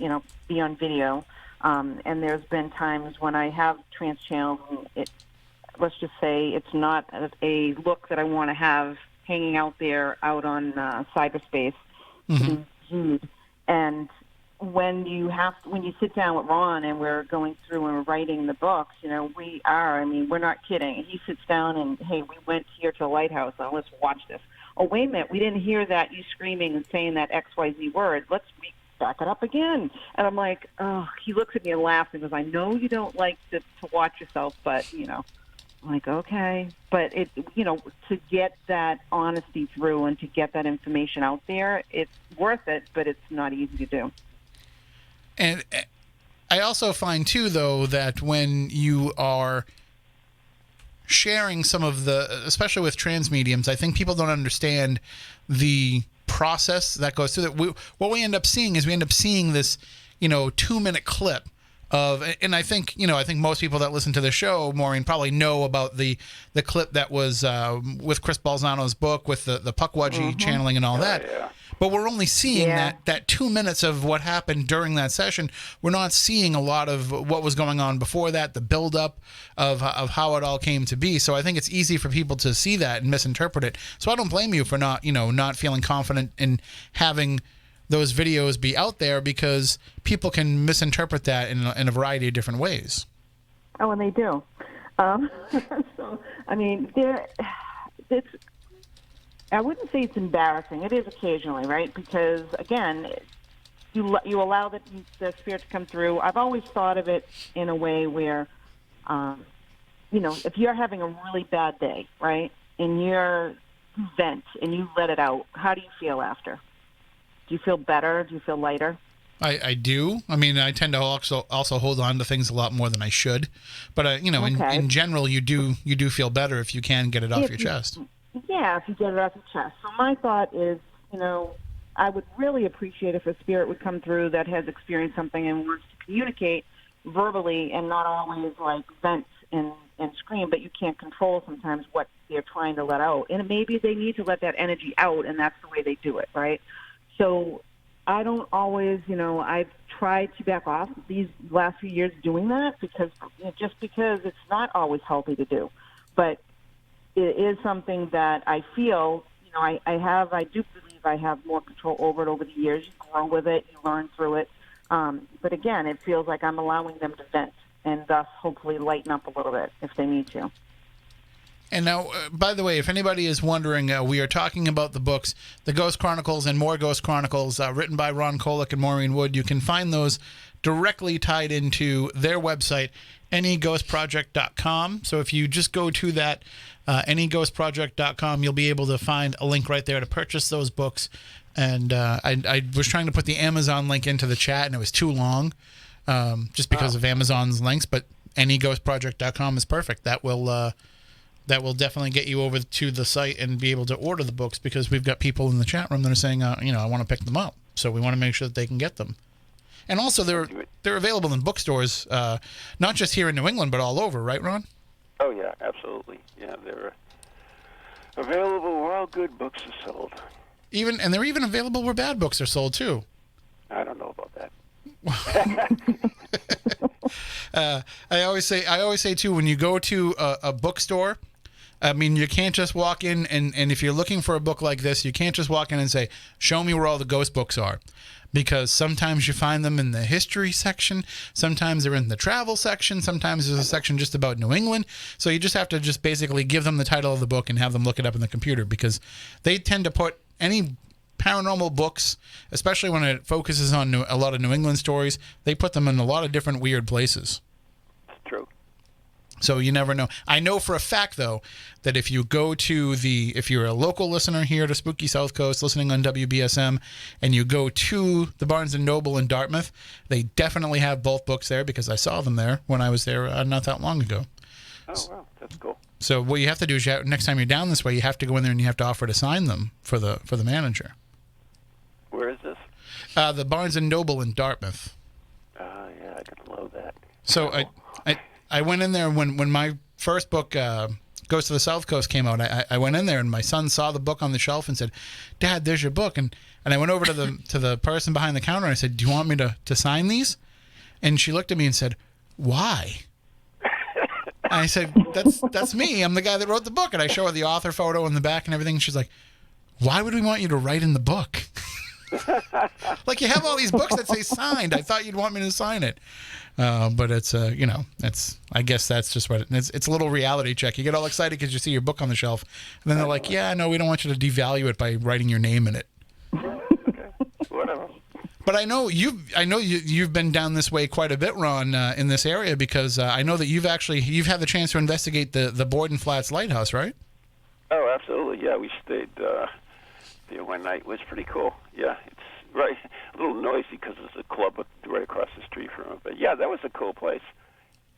be on video. And there's been times when I have trans channels, and let's just say it's not a look that I want to have hanging out there out on cyberspace to be viewed. And when you sit down with Ron and we're going through and we're writing the books, we're not kidding. He sits down and, hey, we went here to the lighthouse. Now let's watch this. Oh, wait a minute. We didn't hear that, you screaming and saying that XYZ word. Let's back it up again. And I'm like, oh, he looks at me and laughs and goes, I know you don't like to watch yourself, but, I'm like, okay. But, to get that honesty through and to get that information out there, it's worth it, but it's not easy to do. And I also find, too, though, that when you are sharing some of the, especially with trans mediums, I think people don't understand the process that goes through that. What we end up seeing is this, 2-minute clip of, and I think most people that listen to the show, Maureen, probably know about the clip that was with Chris Balzano's book with the Pukwudgie channeling and all that. Yeah. But we're only seeing Yeah. that 2 minutes of what happened during that session. We're not seeing a lot of what was going on before that, the buildup of how it all came to be. So I think it's easy for people to see that and misinterpret it. So I don't blame you for not feeling confident in having those videos be out there, because people can misinterpret that in a variety of different ways. Oh, and they do. So, I mean, I wouldn't say it's embarrassing. It is occasionally, right? Because, again, you allow the spirit to come through. I've always thought of it in a way where, if you're having a really bad day, right, and you vent and you let it out, how do you feel after? Do you feel better? Do you feel lighter? I do. I mean, I tend to also hold on to things a lot more than I should. But, Okay. in general, you do feel better if you can get it off your chest. Yeah, if you get it off your chest. So my thought is, I would really appreciate if a spirit would come through that has experienced something and wants to communicate verbally and not always like vent and scream, but you can't control sometimes what they're trying to let out. And maybe they need to let that energy out, and that's the way they do it, right? So I don't always, I've tried to back off these last few years doing that because it's not always healthy to do. But it is something that I feel, I do believe I have more control over it over the years. You grow with it, you learn through it. But again, it feels like I'm allowing them to vent and thus hopefully lighten up a little bit if they need to. And now, by the way, if anybody is wondering, we are talking about the books, The Ghost Chronicles and More Ghost Chronicles, written by Ron Kolek and Maureen Wood. You can find those directly tied into their website, anyghostproject.com. So if you just go to that, anyghostproject.com, you'll be able to find a link right there to purchase those books. And I was trying to put the Amazon link into the chat, and it was too long just because of Amazon's links. But anyghostproject.com is perfect. That will definitely get you over to the site and be able to order the books, because we've got people in the chat room that are saying, I want to pick them up. So we want to make sure that they can get them. And also, they're available in bookstores, not just here in New England, but all over, right, Ron? Oh, yeah, absolutely. Yeah, they're available where all good books are sold. And they're even available where bad books are sold, too. I don't know about that. I always say, too, when you go to a bookstore, I mean, you can't just walk in, and if you're looking for a book like this, you can't just walk in and say, show me where all the ghost books are. Because sometimes you find them in the history section, sometimes they're in the travel section, sometimes there's a section just about New England. So you just have to just basically give them the title of the book and have them look it up in the computer, because they tend to put any paranormal books, especially when it focuses on a lot of New England stories, they put them in a lot of different weird places. It's true. So you never know. I know for a fact, though, that if you go to if you're a local listener here to Spooky South Coast, listening on WBSM, and you go to the Barnes & Noble in Dartmouth, they definitely have both books there, because I saw them there when I was there not that long ago. Oh, wow, that's cool. So what you have to do is, next time you're down this way, you have to go in there and you have to offer to sign them for the manager. Where is this? The Barnes & Noble in Dartmouth. Yeah, I could load that. So I went in there when my first book, Goes to the South Coast, came out. I went in there, and my son saw the book on the shelf and said, "Dad, there's your book." And I went over to the person behind the counter and I said, "Do you want me to sign these?" And she looked at me and said, "Why?" And I said, "That's me. I'm the guy that wrote the book." And I show her the author photo in the back and everything. And she's like, "Why would we want you to write in the book?" Like, you have all these books that say signed. I thought you'd want me to sign it. But it's, I guess that's just what it's a little reality check. You get all excited because you see your book on the shelf. And then they're like, "Yeah, no, we don't want you to devalue it by writing your name in it." Okay, whatever. But I know you've been down this way quite a bit, Ron, in this area, because I know that you've had the chance to investigate the Borden Flats Lighthouse, right? Oh, absolutely. Yeah, we stayed there one night. It was pretty cool. Yeah, it's right a little noisy because there's a club right across the street from it. But yeah, that was a cool place.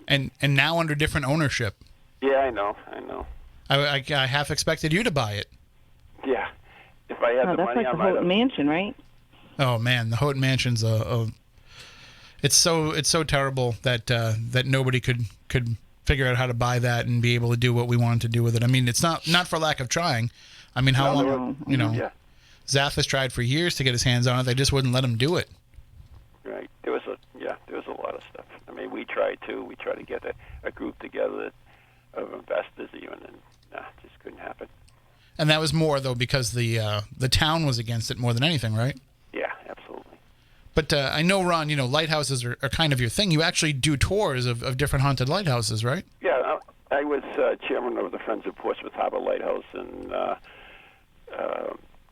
And now under different ownership. Yeah, I know. I half expected you to buy it. Yeah. If I had Oh, the that's money, like I the might Houghton have. Mansion, right? Oh man, the Houghton Mansion's it's so terrible that that nobody could figure out how to buy that and be able to do what we wanted to do with it. I mean, it's not for lack of trying. I mean, how No, long? You know, Yeah. Zaff has tried for years to get his hands on it. They just wouldn't let him do it. Right. There was a lot of stuff. I mean, we tried to. We tried to get a group together of investors even, and just couldn't happen. And that was more though because the town was against it more than anything, right? Yeah, absolutely. But I know, Ron, you know, lighthouses are kind of your thing. You actually do tours of different haunted lighthouses, right? Yeah, I was chairman of the Friends of Portsmouth Harbor Lighthouse, and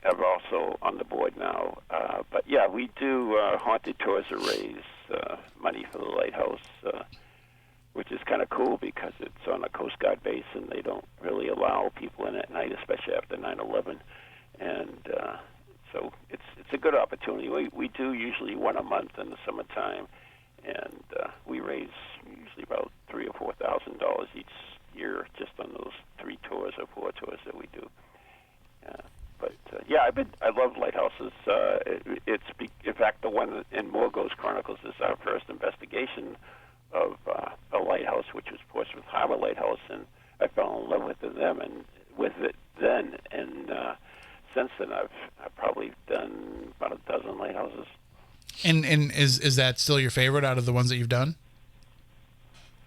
I'm also on the board now. But yeah, we do haunted tours to raise money for the lighthouse, which is kind of cool because it's on a Coast Guard base, and they don't really allow people in at night, especially after 9/11. And so it's a good opportunity. We do usually one a month in the summertime, and we raise usually about $3,000 or $4,000 each year just on those 3 tours or 4 tours that we do. But yeah, I love lighthouses. In fact, the one in More Ghost Chronicles is our first investigation of a lighthouse, which was Portsmouth Harbor Lighthouse, and I fell in love with it then, and since then I've probably done about a dozen lighthouses. And is that still your favorite out of the ones that you've done?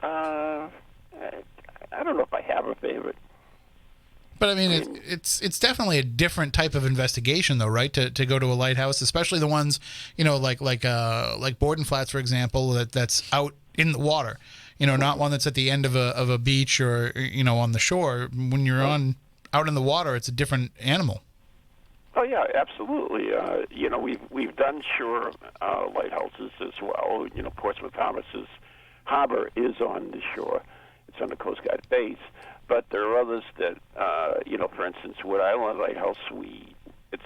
I don't know if I have a favorite. But I mean, it's definitely a different type of investigation, though, right? To go to a lighthouse, especially the ones, you know, like Borden Flats, for example, that's out in the water. You know, not one that's at the end of a beach or, you know, on the shore. When you're out in the water, it's a different animal. Oh yeah, absolutely. You know, we've done shore lighthouses as well. You know, Portsmouth Harbor is on the shore. It's on the Coast Guard base. But there are others that, you know, for instance, Wood Island Lighthouse, it's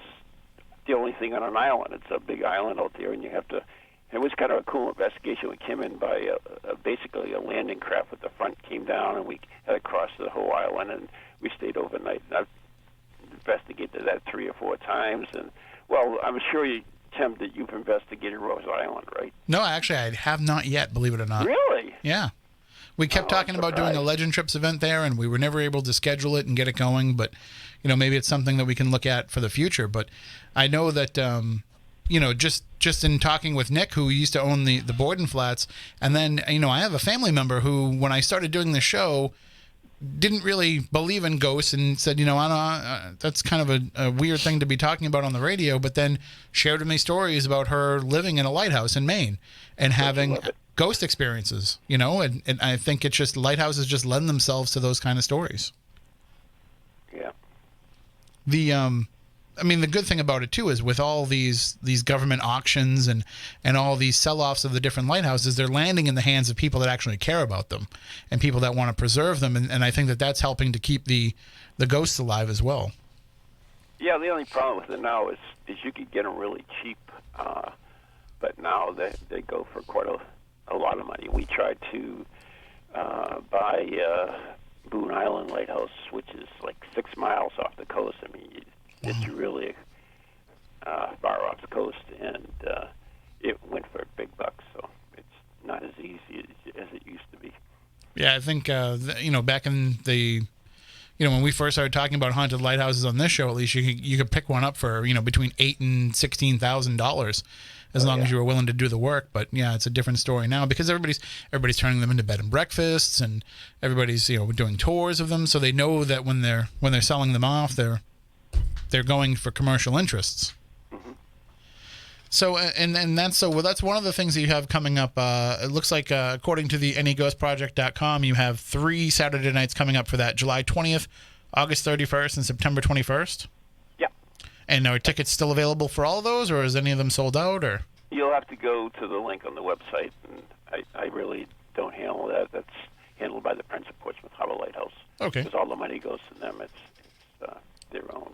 the only thing on an island. It's a big island out there, and you have to. It was kind of a cool investigation. We came in by basically a landing craft with the front came down, and we had to cross the whole island, and we stayed overnight. And I've investigated that 3 or 4 times, and well, I'm sure Tim, that you've investigated Rose Island, right? No, actually, I have not yet. Believe it or not. Really? Yeah. We kept talking about doing a Legend Trips event there, and we were never able to schedule it and get it going. But, you know, maybe it's something that we can look at for the future. But I know that, you know, just in talking with Nick, who used to own the Borden Flats, and then, you know, I have a family member who, when I started doing the show, didn't really believe in ghosts and said, you know, I don't, that's kind of a weird thing to be talking about on the radio, but then shared with me stories about her living in a lighthouse in Maine and having ghost experiences, you know, and I think it's just lighthouses just lend themselves to those kind of stories. Yeah. I mean, the good thing about it too is with all these government auctions and all these sell-offs of the different lighthouses, they're landing in the hands of people that actually care about them and people that want to preserve them, and I think that's helping to keep the ghosts alive as well. Yeah, the only problem with it now is you could get them really cheap, but now they go for quite a lot of money. We tried to buy Boone Island Lighthouse, which is like 6 miles off the coast. I mean, it's really far off the coast, and it went for big bucks, so it's not as easy as it used to be. Yeah, I think, you know, back in the, you know, when we first started talking about haunted lighthouses on this show, at least you could pick one up for, you know, between $8,000 and $16,000 as long as you were willing to do the work. But yeah, it's a different story now because everybody's turning them into bed and breakfasts, and everybody's, you know, doing tours of them, so they know that when they're selling them off, they're going for commercial interests. Mm-hmm. So and that's that's one of the things that you have coming up. It looks like according to the anyghostproject.com, you have 3 Saturday nights coming up for that: July 20th, August 31st, and September 21st. Yeah. And are tickets still available for all of those, or is any of them sold out? Or you'll have to go to the link on the website, and I really don't handle that. That's handled by the Friends of Portsmouth Harbor Lighthouse. Okay. Because all the money goes to them. It's their own.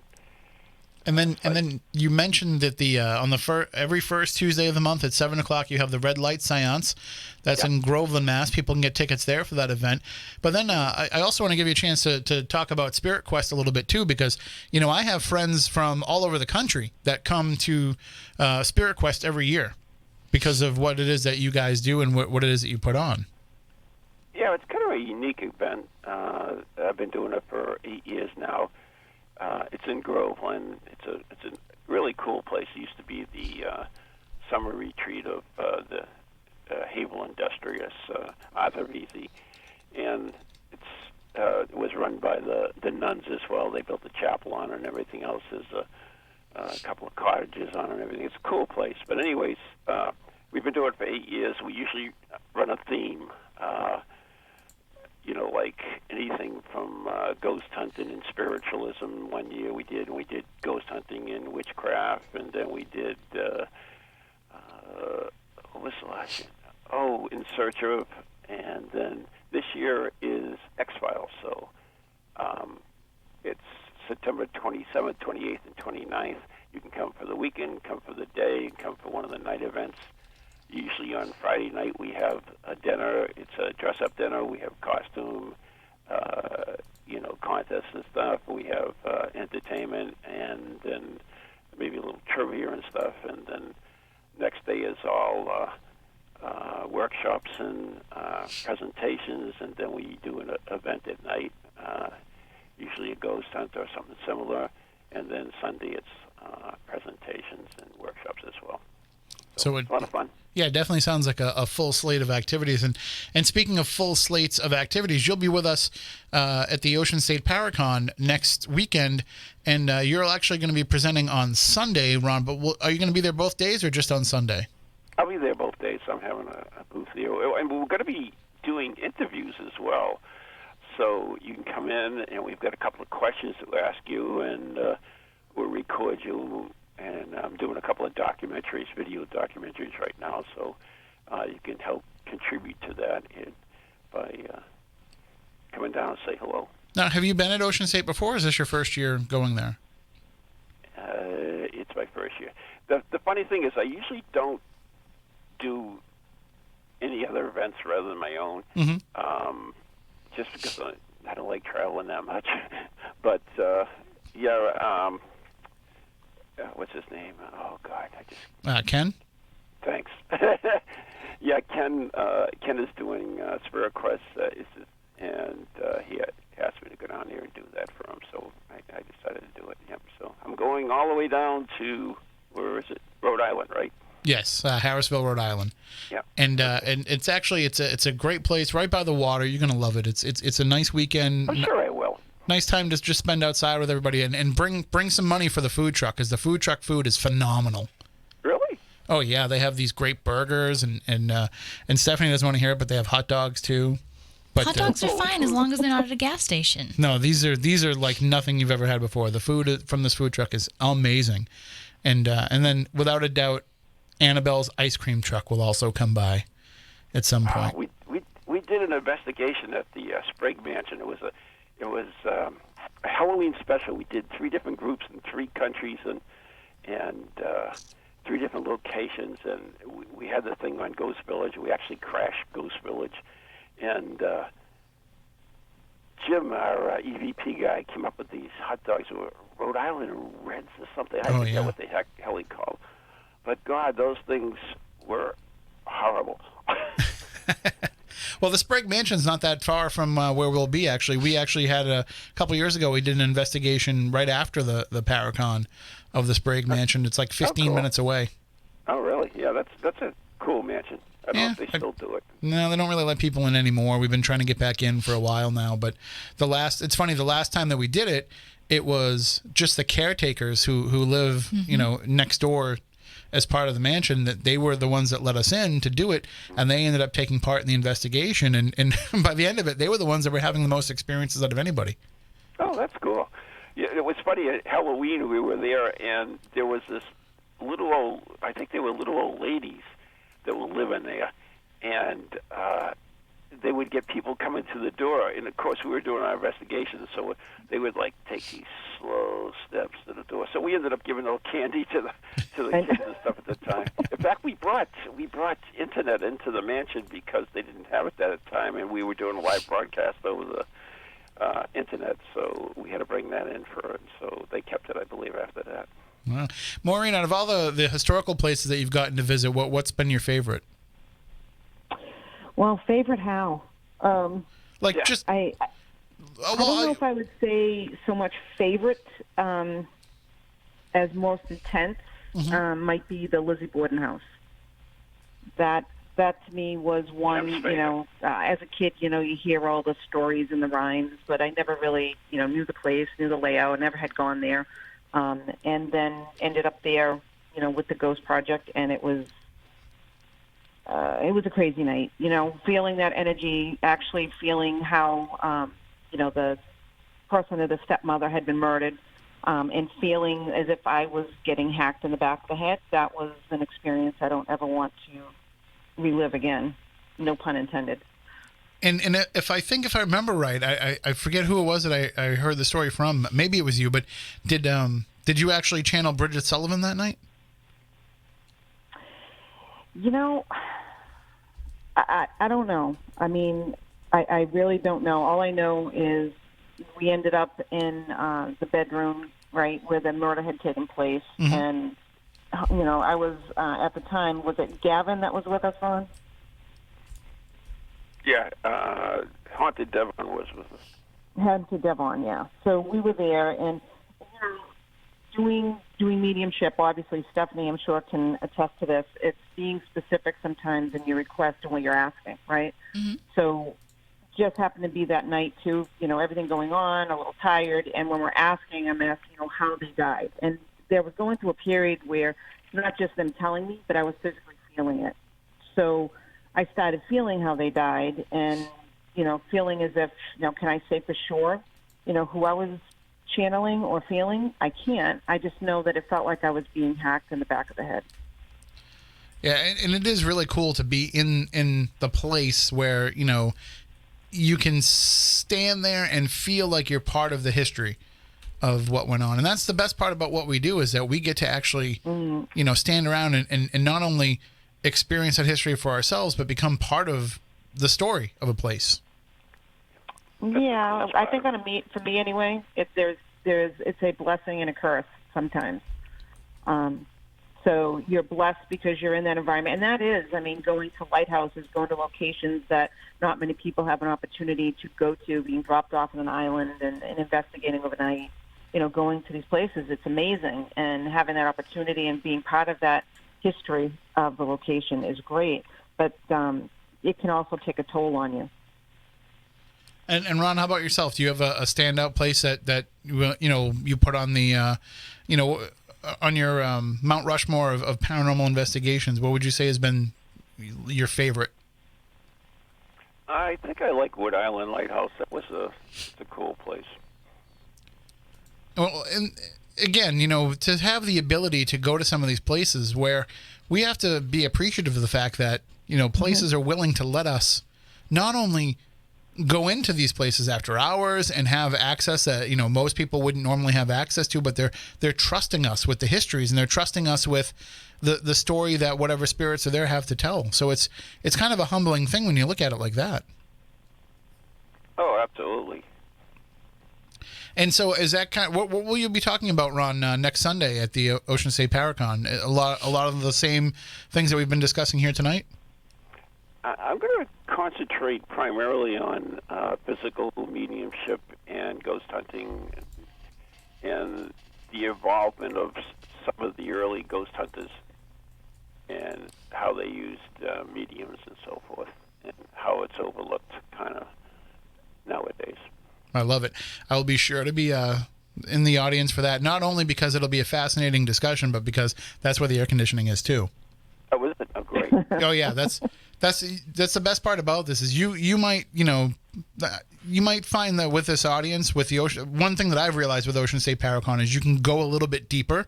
And then you mentioned that the on the every first Tuesday of the month at 7:00 you have the Red Light Seance. That's in Groveland, Mass. People can get tickets there for that event. But then I also want to give you a chance to talk about Spirit Quest a little bit too, because I have friends from all over the country that come to Spirit Quest every year because of what it is that you guys do and what it is that you put on. Yeah, it's kind of a unique event. I've been doing it for 8 years now. It's in Groveland. It's a really cool place. It used to be the summer retreat of the Havel Industrious, Arthur Vesey, and it was run by the nuns as well. They built the chapel on it and everything else. There's a couple of cottages on it and everything. It's a cool place. But anyways, we've been doing it for 8 years. We usually run a theme. Like anything from ghost hunting and spiritualism. One year we did ghost hunting and witchcraft, and then we did what was the last year? Oh, In Search of, and then this year is X-Files. So it's September 27th, 28th, and 29th. You can come for the weekend, come for the day, come for one of the night events. Usually on Friday night we have a dinner. It's a dress-up dinner. We have costume, contests and stuff. We have entertainment, and then maybe a little trivia and stuff. And then next day is all workshops and presentations, and then we do an event at night, usually a ghost hunt or something similar. And then Sunday it's presentations and workshops as well. So it's a lot of fun. Yeah, it definitely sounds like a full slate of activities. And speaking of full slates of activities, you'll be with us at the Ocean State Paracon next weekend, and you're actually going to be presenting on Sunday, Ron. But are you going to be there both days or just on Sunday? I'll be there both days. I'm having a booth there. And we're going to be doing interviews as well. So you can come in, and we've got a couple of questions to ask you, and we'll record you. And I'm doing a couple of video documentaries right now, so you can help contribute to that by coming down and say hello. Now, have you been at Ocean State before, or is this your first year going there? It's my first year. The funny thing is I usually don't do any other events rather than my own, just because I don't like traveling that much. But, what's his name? Oh God, Ken? Thanks. Yeah, Ken is doing Spirit Quest, and he asked me to go down there and do that for him. So I decided to do it. Yep. So I'm going all the way down to where is it? Rhode Island, right? Yes, Harrisville, Rhode Island. Yeah. And it's actually it's a great place right by the water. You're gonna love it. It's a nice weekend. I'm sure I will. Nice time to just spend outside with everybody and bring some money for the food truck, because the food truck food is phenomenal. Really? Oh yeah, they have these great burgers and Stephanie doesn't want to hear it, but they have hot dogs too. But, hot dogs are fine as long as they're not at a gas station. No, these are like nothing you've ever had before. The food from this food truck is amazing, and then without a doubt, Annabelle's ice cream truck will also come by at some point. We did an investigation at the Sprague Mansion. It was a Halloween special. We did 3 different groups in 3 countries and 3 different locations, and we had the thing on Ghost Village. We actually crashed Ghost Village, and Jim, our EVP guy, came up with these hot dogs that were Rhode Island Reds or something. I forget what the hell he called. But God, those things were horrible. Well, the Sprague Mansion's not that far from where we'll be, actually. We actually had a couple years ago, we did an investigation right after the Paracon of the Sprague Mansion. It's like 15 minutes away. Oh, really? Yeah, that's a cool mansion. I don't know if they still do it. No, they don't really let people in anymore. We've been trying to get back in for a while now. But it's funny, the last time that we did it, it was just the caretakers who live, next door as part of the mansion, that they were the ones that let us in to do it, and they ended up taking part in the investigation, and by the end of it, they were the ones that were having the most experiences out of anybody. Oh, that's cool. Yeah, it was funny, at Halloween we were there, and there was this I think they were little old ladies that were living there, and they would get people coming to the door, and of course we were doing our investigation, so they would take these slow those steps to the door. So we ended up giving a little candy to the kids and stuff at the time. In fact, we brought internet into the mansion because they didn't have it at the time, and we were doing a live broadcast over the internet, so we had to bring that in for it. So they kept it, I believe, after that. Wow. Maureen, out of all the historical places that you've gotten to visit, what's been your favorite? Well, favorite how? Just I don't know if I would say so much favorite as most intense. Might be the Lizzie Borden house. That to me was one. As a kid, you hear all the stories and the rhymes, but I never really knew the place, knew the layout. Never had gone there, and then ended up there, with the Ghost Project, and it was a crazy night. Feeling that energy, actually feeling how the person or the stepmother had been murdered, and feeling as if I was getting hacked in the back of the head. That was an experience I don't ever want to relive again. No pun intended. And if I remember right, I forget who it was that I heard the story from. Maybe it was you, but did you actually channel Bridget Sullivan that night? I don't know. I mean, I really don't know. All I know is we ended up in the bedroom, right, where the murder had taken place. And, I was, at the time, was it Gavin that was with us, Ron? Yeah, Haunted Devon was with us. Haunted Devon, yeah. So we were there, and doing mediumship, obviously, Stephanie, I'm sure, can attest to this. It's being specific sometimes in your request and what you're asking, right? So just happened to be that night, too, everything going on, a little tired, and when we're asking, I'm asking, how they died. And there was going through a period where it's not just them telling me, but I was physically feeling it. So I started feeling how they died and, feeling as if, can I say for sure, who I was channeling or feeling? I can't. I just know that it felt like I was being hacked in the back of the head. Yeah, and it is really cool to be in the place where, you can stand there and feel like you're part of the history of what went on. And that's the best part about what we do, is that we get to actually, stand around and not only experience that history for ourselves, but become part of the story of a place. Yeah, I think for me anyway, it's a blessing and a curse sometimes. So you're blessed because you're in that environment. And that is, going to lighthouses, going to locations that not many people have an opportunity to go to, being dropped off on an island and investigating overnight, going to these places. It's amazing. And having that opportunity and being part of that history of the location is great. But it can also take a toll on you. And Ron, how about yourself? Do you have a standout place that you put on the on your Mount Rushmore of paranormal investigations? What would you say has been your favorite? I think I like Wood Island Lighthouse. That was a cool place. Well, and again, to have the ability to go to some of these places where we have to be appreciative of the fact that places are willing to let us not only go into these places after hours and have access that most people wouldn't normally have access to, but they're trusting us with the histories, and they're trusting us with the story that whatever spirits are there have to tell. So it's kind of a humbling thing when you look at it like that. Oh, absolutely. And so is that what will you be talking about, Ron, next Sunday at the Ocean State Paracon? A lot of the same things that we've been discussing here tonight? I'm going to concentrate primarily on physical mediumship and ghost hunting and the involvement of some of the early ghost hunters and how they used mediums and so forth, and how it's overlooked kind of nowadays. I love it. I will be sure to be in the audience for that, not only because it'll be a fascinating discussion, but because that's where the air conditioning is too. Oh, is it? Oh, great. Oh, yeah. That's the best part about this is you might find that with this audience, with the ocean, one thing that I've realized with Ocean State Paracon is you can go a little bit deeper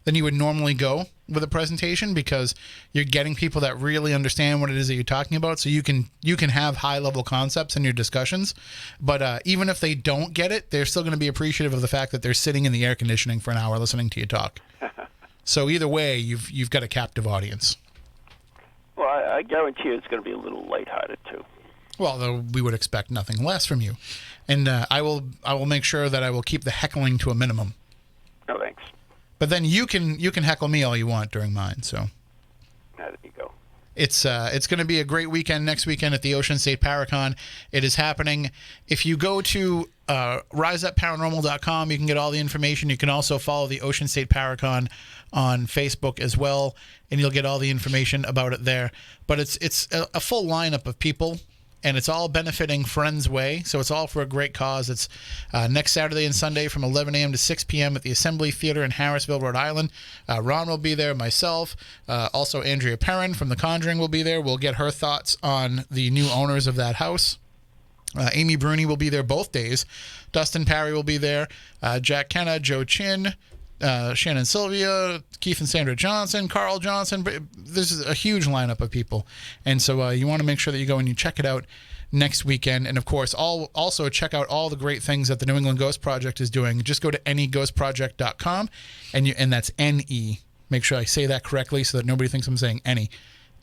than you would normally go with a presentation, because you're getting people that really understand what it is that you're talking about, so you can have high level concepts in your discussions, but even if they don't get it, they're still going to be appreciative of the fact that they're sitting in the air conditioning for an hour listening to you talk. So either way, you've got a captive audience. Well, I guarantee you it's going to be a little lighthearted too. Well, though, we would expect nothing less from you, and I will make sure that I will keep the heckling to a minimum. No, thanks. But then you can heckle me all you want during mine. So There you go. it's going to be a great weekend next weekend at the Ocean State Paracon. It is happening. If you go to riseupparanormal.com, you can get all the information. You can also follow the Ocean State Paracon on Facebook as well, and you'll get all the information about it there. But it's a full lineup of people, and it's all benefiting Friends Way, so it's all for a great cause. It's next Saturday and Sunday from 11 a.m. to 6 p.m. at the Assembly Theater in Harrisville, Rhode Island. Ron will be there, myself. Also, Andrea Perrin from The Conjuring will be there. We'll get her thoughts on the new owners of that house. Amy Bruni will be there both days. Dustin Parry will be there. Jack Kenna, Joe Chin, Shannon Sylvia, Keith and Sandra Johnson, Carl Johnson. This is a huge lineup of people. And so you want to make sure that you go and you check it out next weekend. And, of course, also check out all the great things that the New England Ghost Project is doing. Just go to neghostproject.com, and that's N-E. Make sure I say that correctly so that nobody thinks I'm saying any.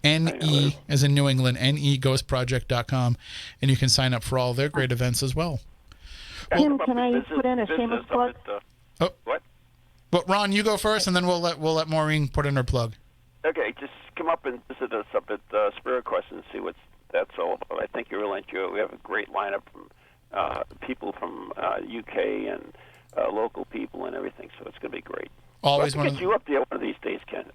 N-E as in New England, neghostproject.com. And you can sign up for all their great events as well. Tim, can I put in a shameless plug? What? Well, Ron, you go first, and then we'll let Maureen put in her plug. Okay, just come up and visit us up at Spirit Quest and see what that's all about. I think you will enjoy it. We have a great lineup from people from UK and local people and everything, so it's going to be great. Always I'll one get of you up there one of these days, Ken.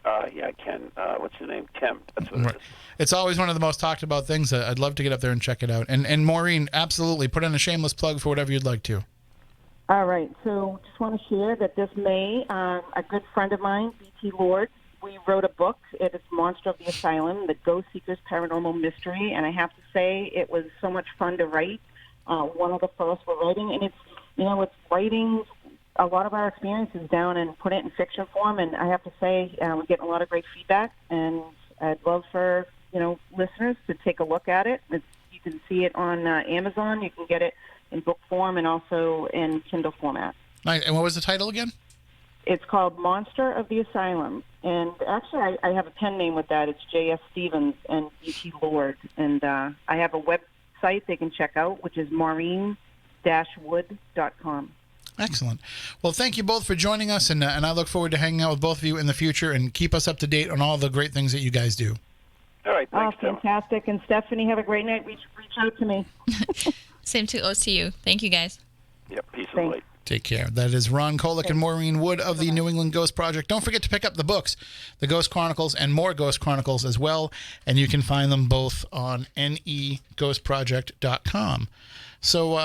Ken. What's your name? Tim. That's what right. it is. It's always one of the most talked about things. I'd love to get up there and check it out. And Maureen, absolutely, put in a shameless plug for whatever you'd like to. All right. So just want to share that this May, a good friend of mine, B.T. Lord, we wrote a book. It is Monster of the Asylum, The Ghost Seekers Paranormal Mystery. And I have to say it was so much fun to write. One of the first we're writing. And it's writing a lot of our experiences down and put it in fiction form. And I have to say we're getting a lot of great feedback. And I'd love for, listeners to take a look at it. You can see it on Amazon. You can get it in book form and also in Kindle format. Nice. And what was the title again? It's called Monster of the Asylum. And actually, I have a pen name with that. It's J.S. Stevens and B.T. Lord. And I have a website they can check out, which is maureen-wood.com. Excellent. Well, thank you both for joining us, and I look forward to hanging out with both of you in the future, and keep us up to date on all the great things that you guys do. All right, thanks, Tim. Fantastic. And Stephanie, have a great night. Reach out to me. Same to you. Thank you, guys. Yep, peace and light. Take care. That is Ron Kolek and Maureen Wood of the New England Ghost Project. Don't forget to pick up the books, The Ghost Chronicles and More Ghost Chronicles as well, and you can find them both on neghostproject.com. So,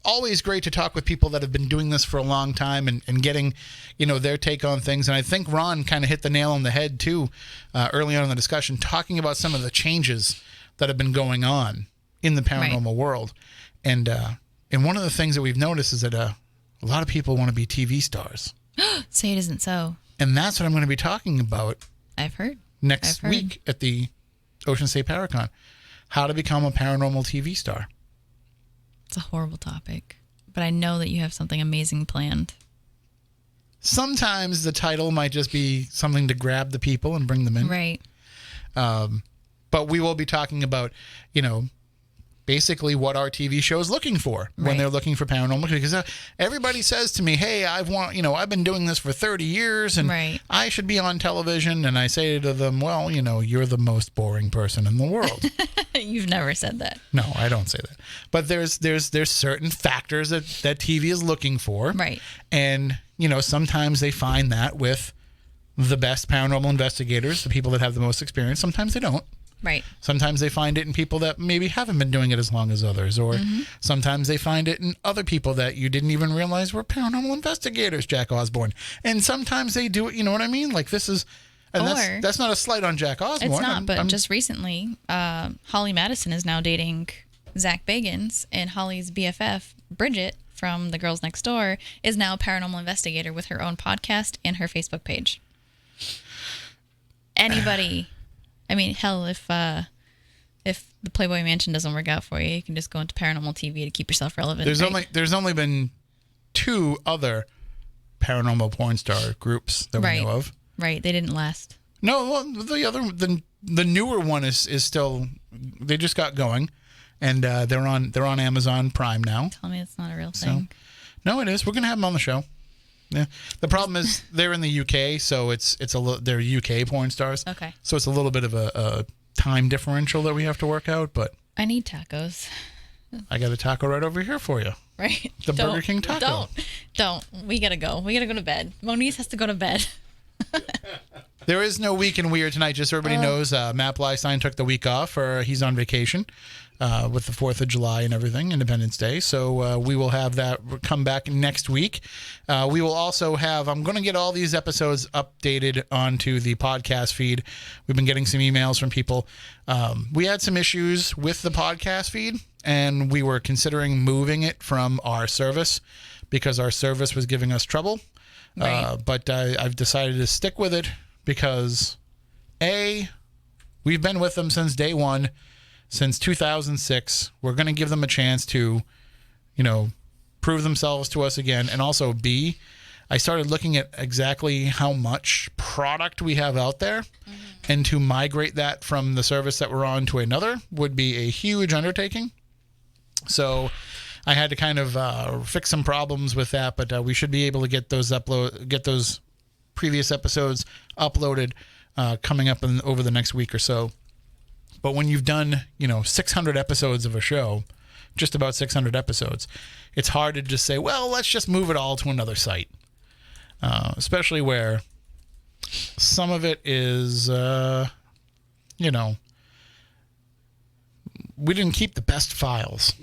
always great to talk with people that have been doing this for a long time and getting, their take on things. And I think Ron kind of hit the nail on the head, too, early on in the discussion, talking about some of the changes that have been going on in the paranormal world. And one of the things that we've noticed is that a lot of people want to be TV stars. Say it isn't so. And that's what I'm going to be talking about I've heard. next week at the Ocean State Paracon. How to become a paranormal TV star. It's a horrible topic, but I know that you have something amazing planned. Sometimes the title might just be something to grab the people and bring them in. Right. But we will be talking about, basically what our TV show is looking for when they're looking for paranormal. Because everybody says to me, hey, I've been doing this for 30 years and I should be on television. And I say to them, well, you're the most boring person in the world. You've never said that. No, I don't say that. But there's certain factors that TV is looking for. Right. And, sometimes they find that with the best paranormal investigators, the people that have the most experience. Sometimes they don't. Right. Sometimes they find it in people that maybe haven't been doing it as long as others, or sometimes they find it in other people that you didn't even realize were paranormal investigators, Jack Osborne. And sometimes they do it, you know what I mean? Like this is, and that's not a slight on Jack Osborne. It's not, but just recently, Holly Madison is now dating Zach Bagans, and Holly's BFF, Bridget, from The Girls Next Door, is now a paranormal investigator with her own podcast and her Facebook page. Anybody, I mean, hell, if the Playboy Mansion doesn't work out for you, you can just go into paranormal TV to keep yourself relevant. There's only been 2 other paranormal porn star groups that we know of. Right, they didn't last. No, well, the newer one is still, they just got going, and they're on Amazon Prime now. Tell me it's not a real thing. No, it is. We're gonna have them on the show. Yeah. The problem is they're in the UK, so they're UK porn stars. Okay. So it's a little bit of a time differential that we have to work out, but I need tacos. I got a taco right over here for you. Right. The Burger King taco. Don't. We gotta go. We gotta go to bed. Moniz has to go to bed. There is no Week in Weird tonight. Just so everybody knows, Matt Blystein took the week off, or he's on vacation with the 4th of July and everything, Independence Day. So we will have that come back next week. We will also have, I'm going to get all these episodes updated onto the podcast feed. We've been getting some emails from people. We had some issues with the podcast feed, and we were considering moving it from our service because our service was giving us trouble. Right. But I've decided to stick with it because, A, we've been with them since day one, since 2006. We're going to give them a chance to, prove themselves to us again. And also, B, I started looking at exactly how much product we have out there. Mm-hmm. And to migrate that from the service that we're on to another would be a huge undertaking. So I had to kind of fix some problems with that, but we should be able to get those previous episodes uploaded coming up over the next week or so. But when you've done 600 episodes of a show, just about 600 episodes, it's hard to just say, well, let's just move it all to another site, especially where some of it is we didn't keep the best files.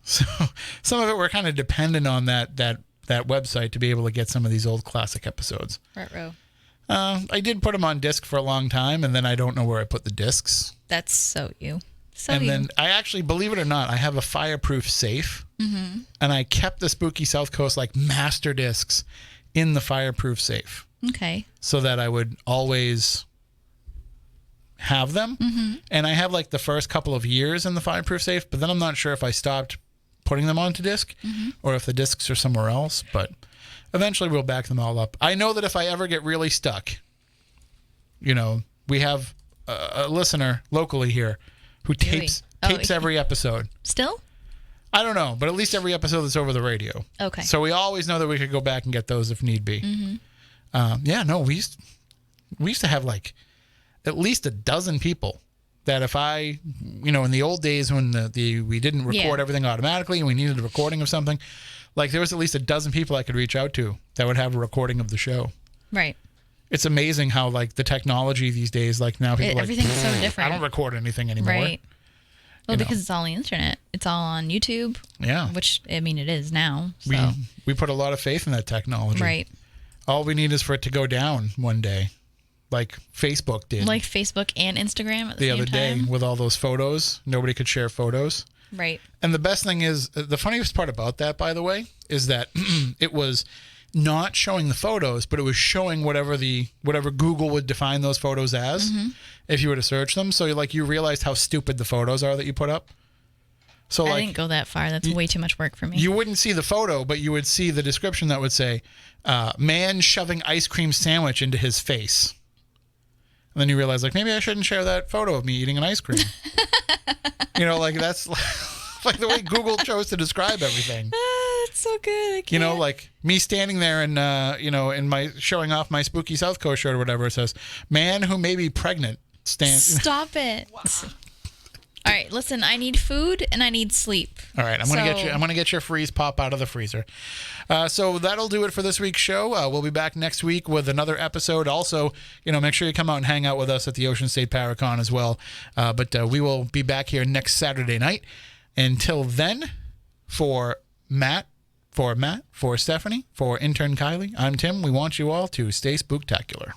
So some of it we're kind of dependent on that website to be able to get some of these old classic episodes. Ruh-roh. I did put them on disc for a long time, and then I don't know where I put the discs. That's so you. Then I actually, believe it or not, I have a fireproof safe, mm-hmm. and I kept the Spooky South Coast master discs in the fireproof safe. Okay. So that I would always have them. Mm-hmm. And I have the first couple of years in the fireproof safe, but then I'm not sure if I stopped putting them onto disc mm-hmm. or if the discs are somewhere else, but eventually we'll back them all up. I know that if I ever get really stuck, we have a listener locally here who tapes every episode. Still? I don't know, but at least every episode that's over the radio. Okay. So we always know that we could go back and get those if need be. Mm-hmm. We used to have at least a dozen people that if I, in the old days when we didn't record everything automatically and we needed a recording of something, there was at least a dozen people I could reach out to that would have a recording of the show. Right. It's amazing how the technology these days, now people everything's so different. I don't record anything anymore. Right. Well, because it's all on the internet. It's all on YouTube. Yeah. Which, it is now. So. We put a lot of faith in that technology. Right. All we need is for it to go down one day. Like Facebook did. Like Facebook and Instagram at the same other day time. with all those photos. Nobody could share photos. Right. And the best thing is, the funniest part about that, by the way, is that it was not showing the photos, but it was showing whatever Google would define those photos as mm-hmm. if you were to search them. So you realized how stupid the photos are that you put up. So I didn't go that far. That's way too much work for me. You wouldn't see the photo, but you would see the description that would say, man shoving ice cream sandwich into his face. And then you realize, maybe I shouldn't share that photo of me eating an ice cream. That's the way Google chose to describe everything. That's so good. I can't. Me standing there and, in my showing off my Spooky South Coast shirt or whatever, it says, man who may be pregnant. Stop it. Wow. All right, listen, I need food and I need sleep. All right, I'm gonna get your freeze pop out of the freezer. So that'll do it for this week's show. We'll be back next week with another episode. Also, make sure you come out and hang out with us at the Ocean State Paracon as well. But we will be back here next Saturday night. Until then, for Matt, for Stephanie, for intern Kylie, I'm Tim. We want you all to stay spooktacular.